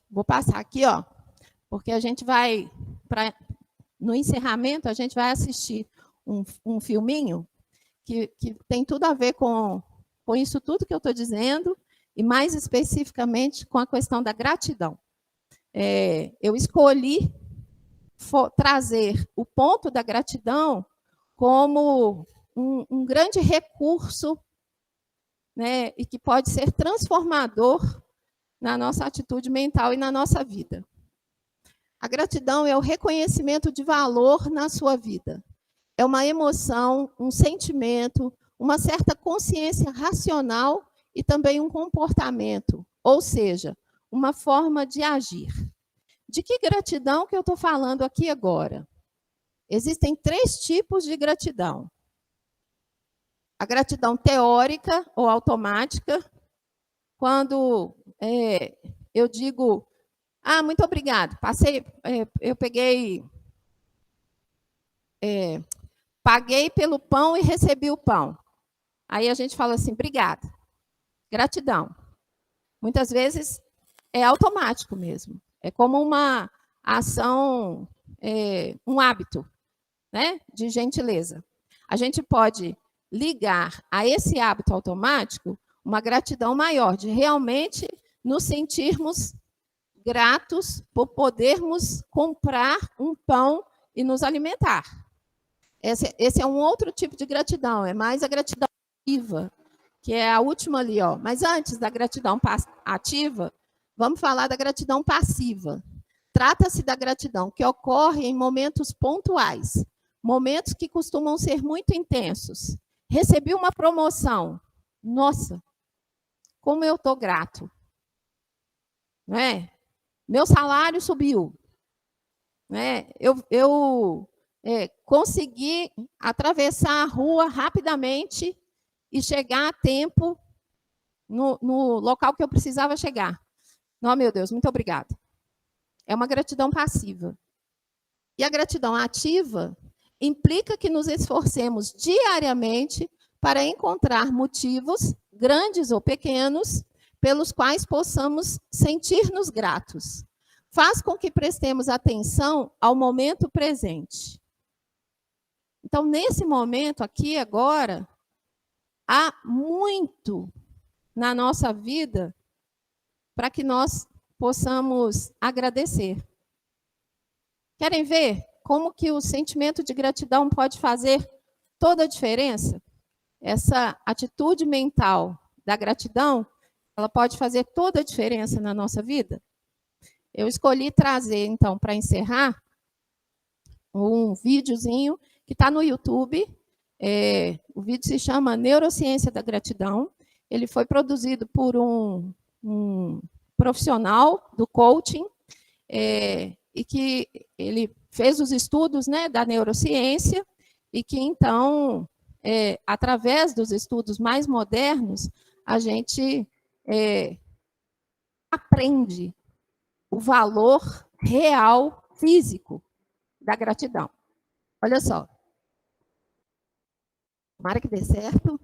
vou passar aqui, ó, porque a gente vai, no encerramento, a gente vai assistir um filminho que tem tudo a ver com isso tudo que eu estou dizendo, e mais especificamente com a questão da gratidão. Eu escolhi trazer o ponto da gratidão como um grande recurso, né, e que pode ser transformador na nossa atitude mental e na nossa vida. A gratidão é o reconhecimento de valor na sua vida. É uma emoção, um sentimento, uma certa consciência racional e também um comportamento, ou seja, uma forma de agir. De que gratidão que eu estou falando aqui agora? Existem 3 tipos de gratidão. A gratidão teórica ou automática, quando eu digo, muito obrigado, eu paguei pelo pão e recebi o pão. Aí a gente fala assim, obrigado, gratidão. Muitas vezes é automático mesmo. É como uma ação um hábito, né, de gentileza. A gente pode ligar a esse hábito automático uma gratidão maior, de realmente nos sentirmos gratos por podermos comprar um pão e nos alimentar. Esse é um outro tipo de gratidão, é mais a gratidão ativa, que é a última ali, ó. Mas antes da gratidão ativa, vamos falar da gratidão passiva. Trata-se da gratidão que ocorre em momentos pontuais, momentos que costumam ser muito intensos. Recebi uma promoção. Nossa, como eu estou grato. Não é? Meu salário subiu. Não é? Eu consegui atravessar a rua rapidamente e chegar a tempo no local que eu precisava chegar. Não, meu Deus, muito obrigada. É uma gratidão passiva. E a gratidão ativa implica que nos esforcemos diariamente para encontrar motivos, grandes ou pequenos, pelos quais possamos sentir-nos gratos. Faz com que prestemos atenção ao momento presente. Então, nesse momento aqui, agora, há muito na nossa vida para que nós possamos agradecer. Querem ver como que o sentimento de gratidão pode fazer toda a diferença? Essa atitude mental da gratidão, ela pode fazer toda a diferença na nossa vida? Eu escolhi trazer, então, para encerrar, um videozinho que está no YouTube. O vídeo se chama Neurociência da Gratidão. Ele foi produzido por um profissional do coaching, e que ele fez os estudos, né, da neurociência, e que, então, através dos estudos mais modernos, a gente aprende o valor real, físico, da gratidão. Olha só. Tomara que dê certo.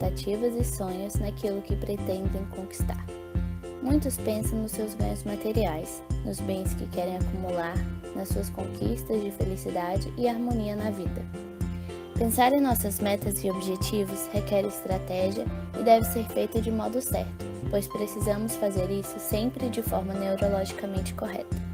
Expectativas e sonhos naquilo que pretendem conquistar. Muitos pensam nos seus ganhos materiais, nos bens que querem acumular, nas suas conquistas de felicidade e harmonia na vida. Pensar em nossas metas e objetivos requer estratégia e deve ser feito de modo certo, pois precisamos fazer isso sempre de forma neurologicamente correta.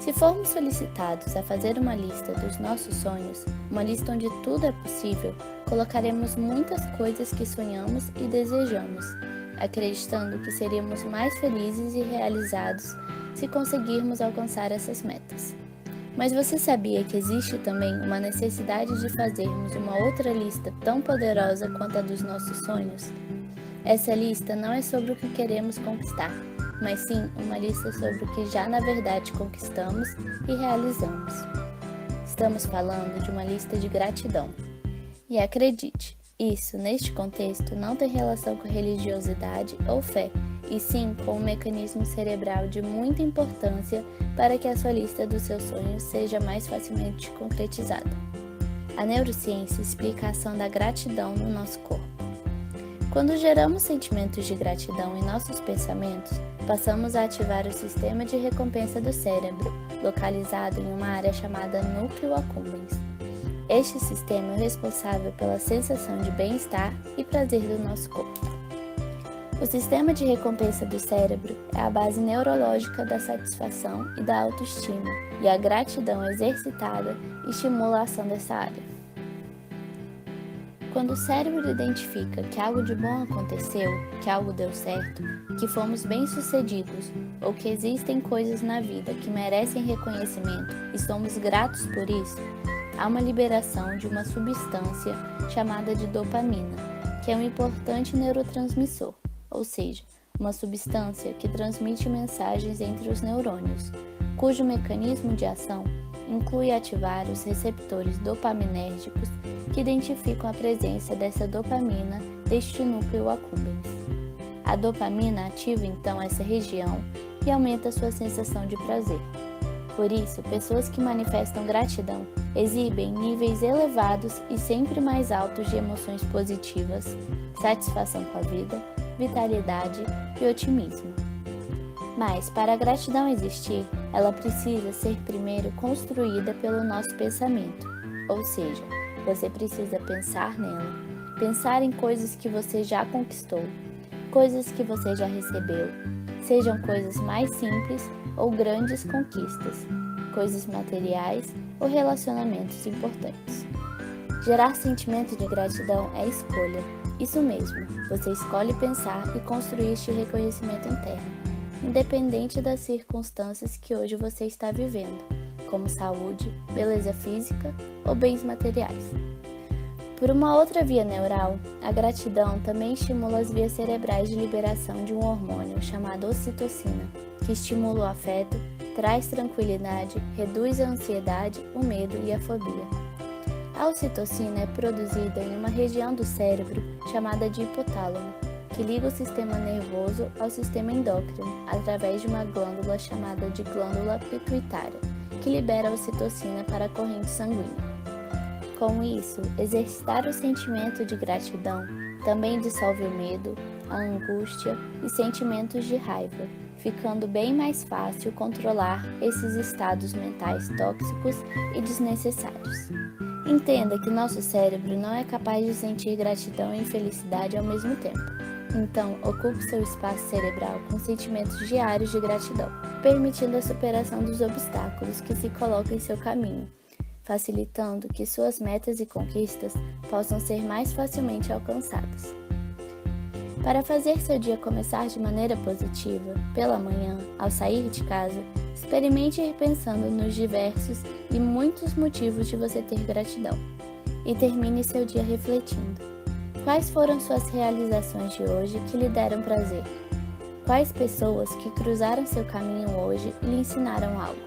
Se formos solicitados a fazer uma lista dos nossos sonhos, uma lista onde tudo é possível, colocaremos muitas coisas que sonhamos e desejamos, acreditando que seríamos mais felizes e realizados se conseguirmos alcançar essas metas. Mas você sabia que existe também uma necessidade de fazermos uma outra lista tão poderosa quanto a dos nossos sonhos? Essa lista não é sobre o que queremos conquistar, mas sim uma lista sobre o que já na verdade conquistamos e realizamos. Estamos falando de uma lista de gratidão. E acredite, isso, neste contexto, não tem relação com religiosidade ou fé, e sim com um mecanismo cerebral de muita importância para que a sua lista dos seus sonhos seja mais facilmente concretizada. A neurociência explica a ação da gratidão no nosso corpo. Quando geramos sentimentos de gratidão em nossos pensamentos, passamos a ativar o sistema de recompensa do cérebro, localizado em uma área chamada núcleo accumbens. Este sistema é responsável pela sensação de bem-estar e prazer do nosso corpo. O sistema de recompensa do cérebro é a base neurológica da satisfação e da autoestima, e a gratidão exercitada estimula a ação dessa área. Quando o cérebro identifica que algo de bom aconteceu, que algo deu certo, que fomos bem-sucedidos ou que existem coisas na vida que merecem reconhecimento e somos gratos por isso, há uma liberação de uma substância chamada de dopamina, que é um importante neurotransmissor, ou seja, uma substância que transmite mensagens entre os neurônios, cujo mecanismo de ação inclui ativar os receptores dopaminérgicos que identificam a presença dessa dopamina deste núcleo accumbens. A dopamina ativa então essa região e aumenta sua sensação de prazer. Por isso, pessoas que manifestam gratidão exibem níveis elevados e sempre mais altos de emoções positivas, satisfação com a vida, vitalidade e otimismo. Mas, para a gratidão existir, ela precisa ser primeiro construída pelo nosso pensamento, ou seja, você precisa pensar nela, pensar em coisas que você já conquistou, coisas que você já recebeu, sejam coisas mais simples ou grandes conquistas, coisas materiais ou relacionamentos importantes. Gerar sentimento de gratidão é escolha. Isso mesmo, você escolhe pensar e construir este reconhecimento interno, independente das circunstâncias que hoje você está vivendo, como saúde, beleza física ou bens materiais. Por uma outra via neural, a gratidão também estimula as vias cerebrais de liberação de um hormônio chamado ocitocina, que estimula o afeto, traz tranquilidade, reduz a ansiedade, o medo e a fobia. A ocitocina é produzida em uma região do cérebro chamada de hipotálamo, que liga o sistema nervoso ao sistema endócrino através de uma glândula chamada de glândula pituitária, que libera a ocitocina para a corrente sanguínea. Com isso, exercitar o sentimento de gratidão também dissolve o medo, a angústia e sentimentos de raiva, ficando bem mais fácil controlar esses estados mentais tóxicos e desnecessários. Entenda que nosso cérebro não é capaz de sentir gratidão e felicidade ao mesmo tempo. Então, ocupe seu espaço cerebral com sentimentos diários de gratidão, permitindo a superação dos obstáculos que se colocam em seu caminho, facilitando que suas metas e conquistas possam ser mais facilmente alcançadas. Para fazer seu dia começar de maneira positiva, pela manhã, ao sair de casa, experimente ir pensando nos diversos e muitos motivos de você ter gratidão. E termine seu dia refletindo. Quais foram suas realizações de hoje que lhe deram prazer? Quais pessoas que cruzaram seu caminho hoje lhe ensinaram algo?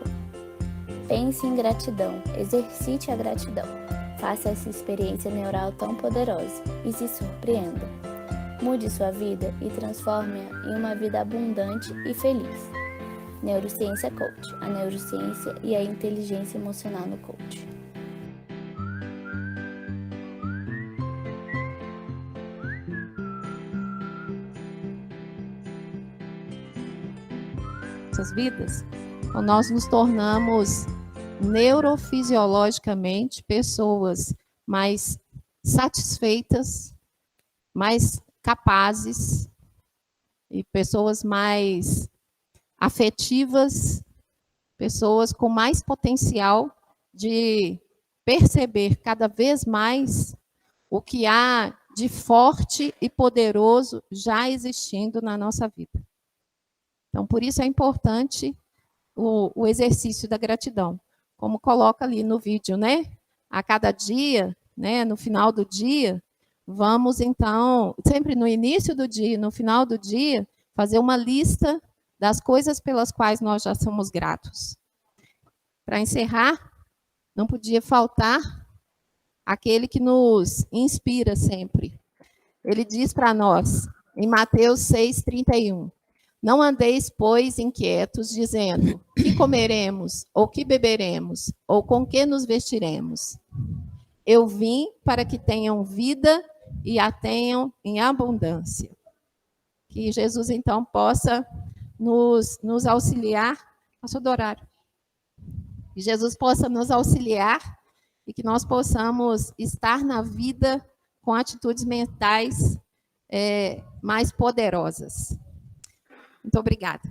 Pense em gratidão, exercite a gratidão. Faça essa experiência neural tão poderosa e se surpreenda. Mude sua vida e transforme-a em uma vida abundante e feliz. Neurociência Coach, a neurociência e a inteligência emocional no coach. Nossas vidas, então nós nos tornamos neurofisiologicamente pessoas mais satisfeitas, mais capazes e pessoas mais afetivas, pessoas com mais potencial de perceber cada vez mais o que há de forte e poderoso já existindo na nossa vida. Então, por isso é importante o exercício da gratidão, como coloca ali no vídeo, né? A cada dia, né, no final do dia, vamos, então, sempre no início do dia, no final do dia, fazer uma lista das coisas pelas quais nós já somos gratos. Para encerrar, não podia faltar aquele que nos inspira sempre. Ele diz para nós, em Mateus 6:31, não andeis, pois, inquietos, dizendo, que comeremos, ou que beberemos, ou com que nos vestiremos? Eu vim para que tenham vida e a tenham em abundância. Que Jesus, então, possa nos auxiliar. Passou do horário. Que Jesus possa nos auxiliar e que nós possamos estar na vida com atitudes mentais mais poderosas. Muito obrigada.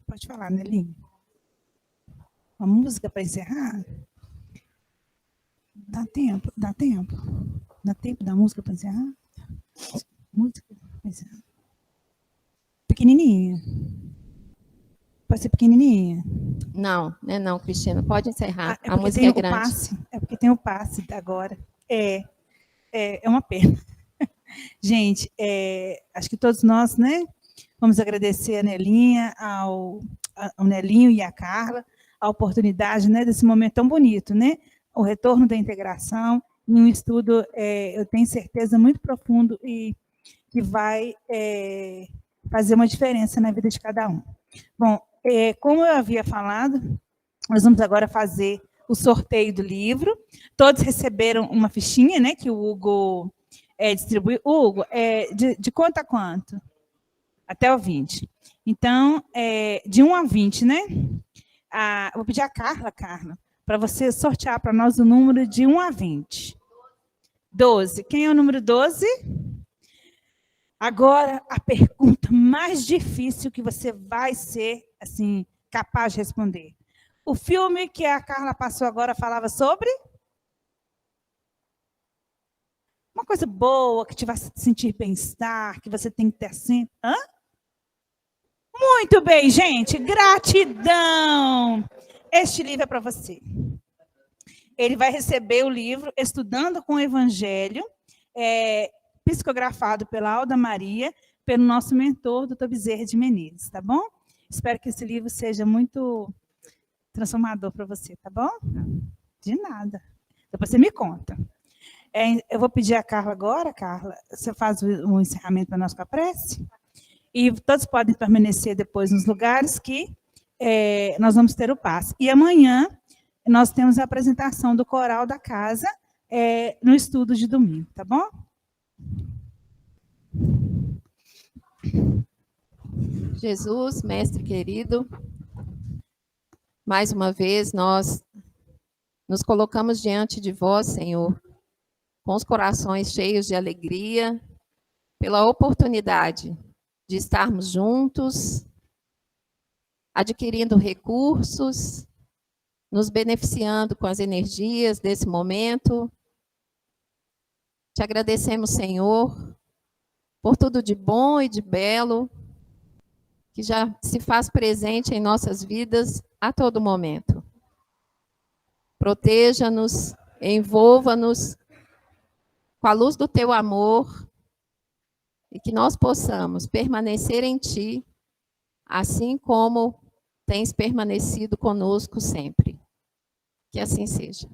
Pode falar, Nelinho. Uma música para encerrar? Dá tempo? Dá tempo? Dá tempo da música para encerrar? Música para encerrar. Pequenininha. Pode ser pequenininha? Não, né, não, Cristina, pode encerrar. A música é grande. É porque tem o passe agora. É uma pena. Gente, acho que todos nós, né, vamos agradecer a Nelinha, ao o Nelinho e a Carla, a oportunidade, né, desse momento tão bonito, né? O retorno da integração, em um estudo, eu tenho certeza, muito profundo e que vai fazer uma diferença na vida de cada um. Bom, como eu havia falado, nós vamos agora fazer o sorteio do livro. Todos receberam uma fichinha, né, que o Hugo distribuiu. Hugo, de quanto a quanto? Até o 20. Então, de 1 a 20, né? Vou pedir a Carla, para você sortear para nós o número de 1 a 20. 12. Quem é o número 12? Agora, a pergunta mais difícil que você vai ser assim, capaz de responder. O filme que a Carla passou agora falava sobre? Uma coisa boa, que te vai sentir bem-estar, que você tem que ter sempre. Hã? Muito bem, gente. Gratidão. Este livro é para você. Ele vai receber o livro Estudando com o Evangelho, psicografado pela Alda Maria, pelo nosso mentor, Dr. Bezerra de Menezes, tá bom? Espero que esse livro seja muito transformador para você, tá bom? De nada. Depois você me conta. Eu vou pedir a Carla agora, Carla, você faz o encerramento para nós com a prece? E todos podem permanecer depois nos lugares que nós vamos ter o passe. E amanhã nós temos a apresentação do coral da casa no estudo de domingo, tá bom? Jesus, mestre querido, mais uma vez nós nos colocamos diante de vós, Senhor, com os corações cheios de alegria, pela oportunidade de estarmos juntos, adquirindo recursos, nos beneficiando com as energias desse momento. Te agradecemos, Senhor, por tudo de bom e de belo que já se faz presente em nossas vidas a todo momento. Proteja-nos, envolva-nos com a luz do teu amor e que nós possamos permanecer em ti, assim como tens permanecido conosco sempre. Que assim seja.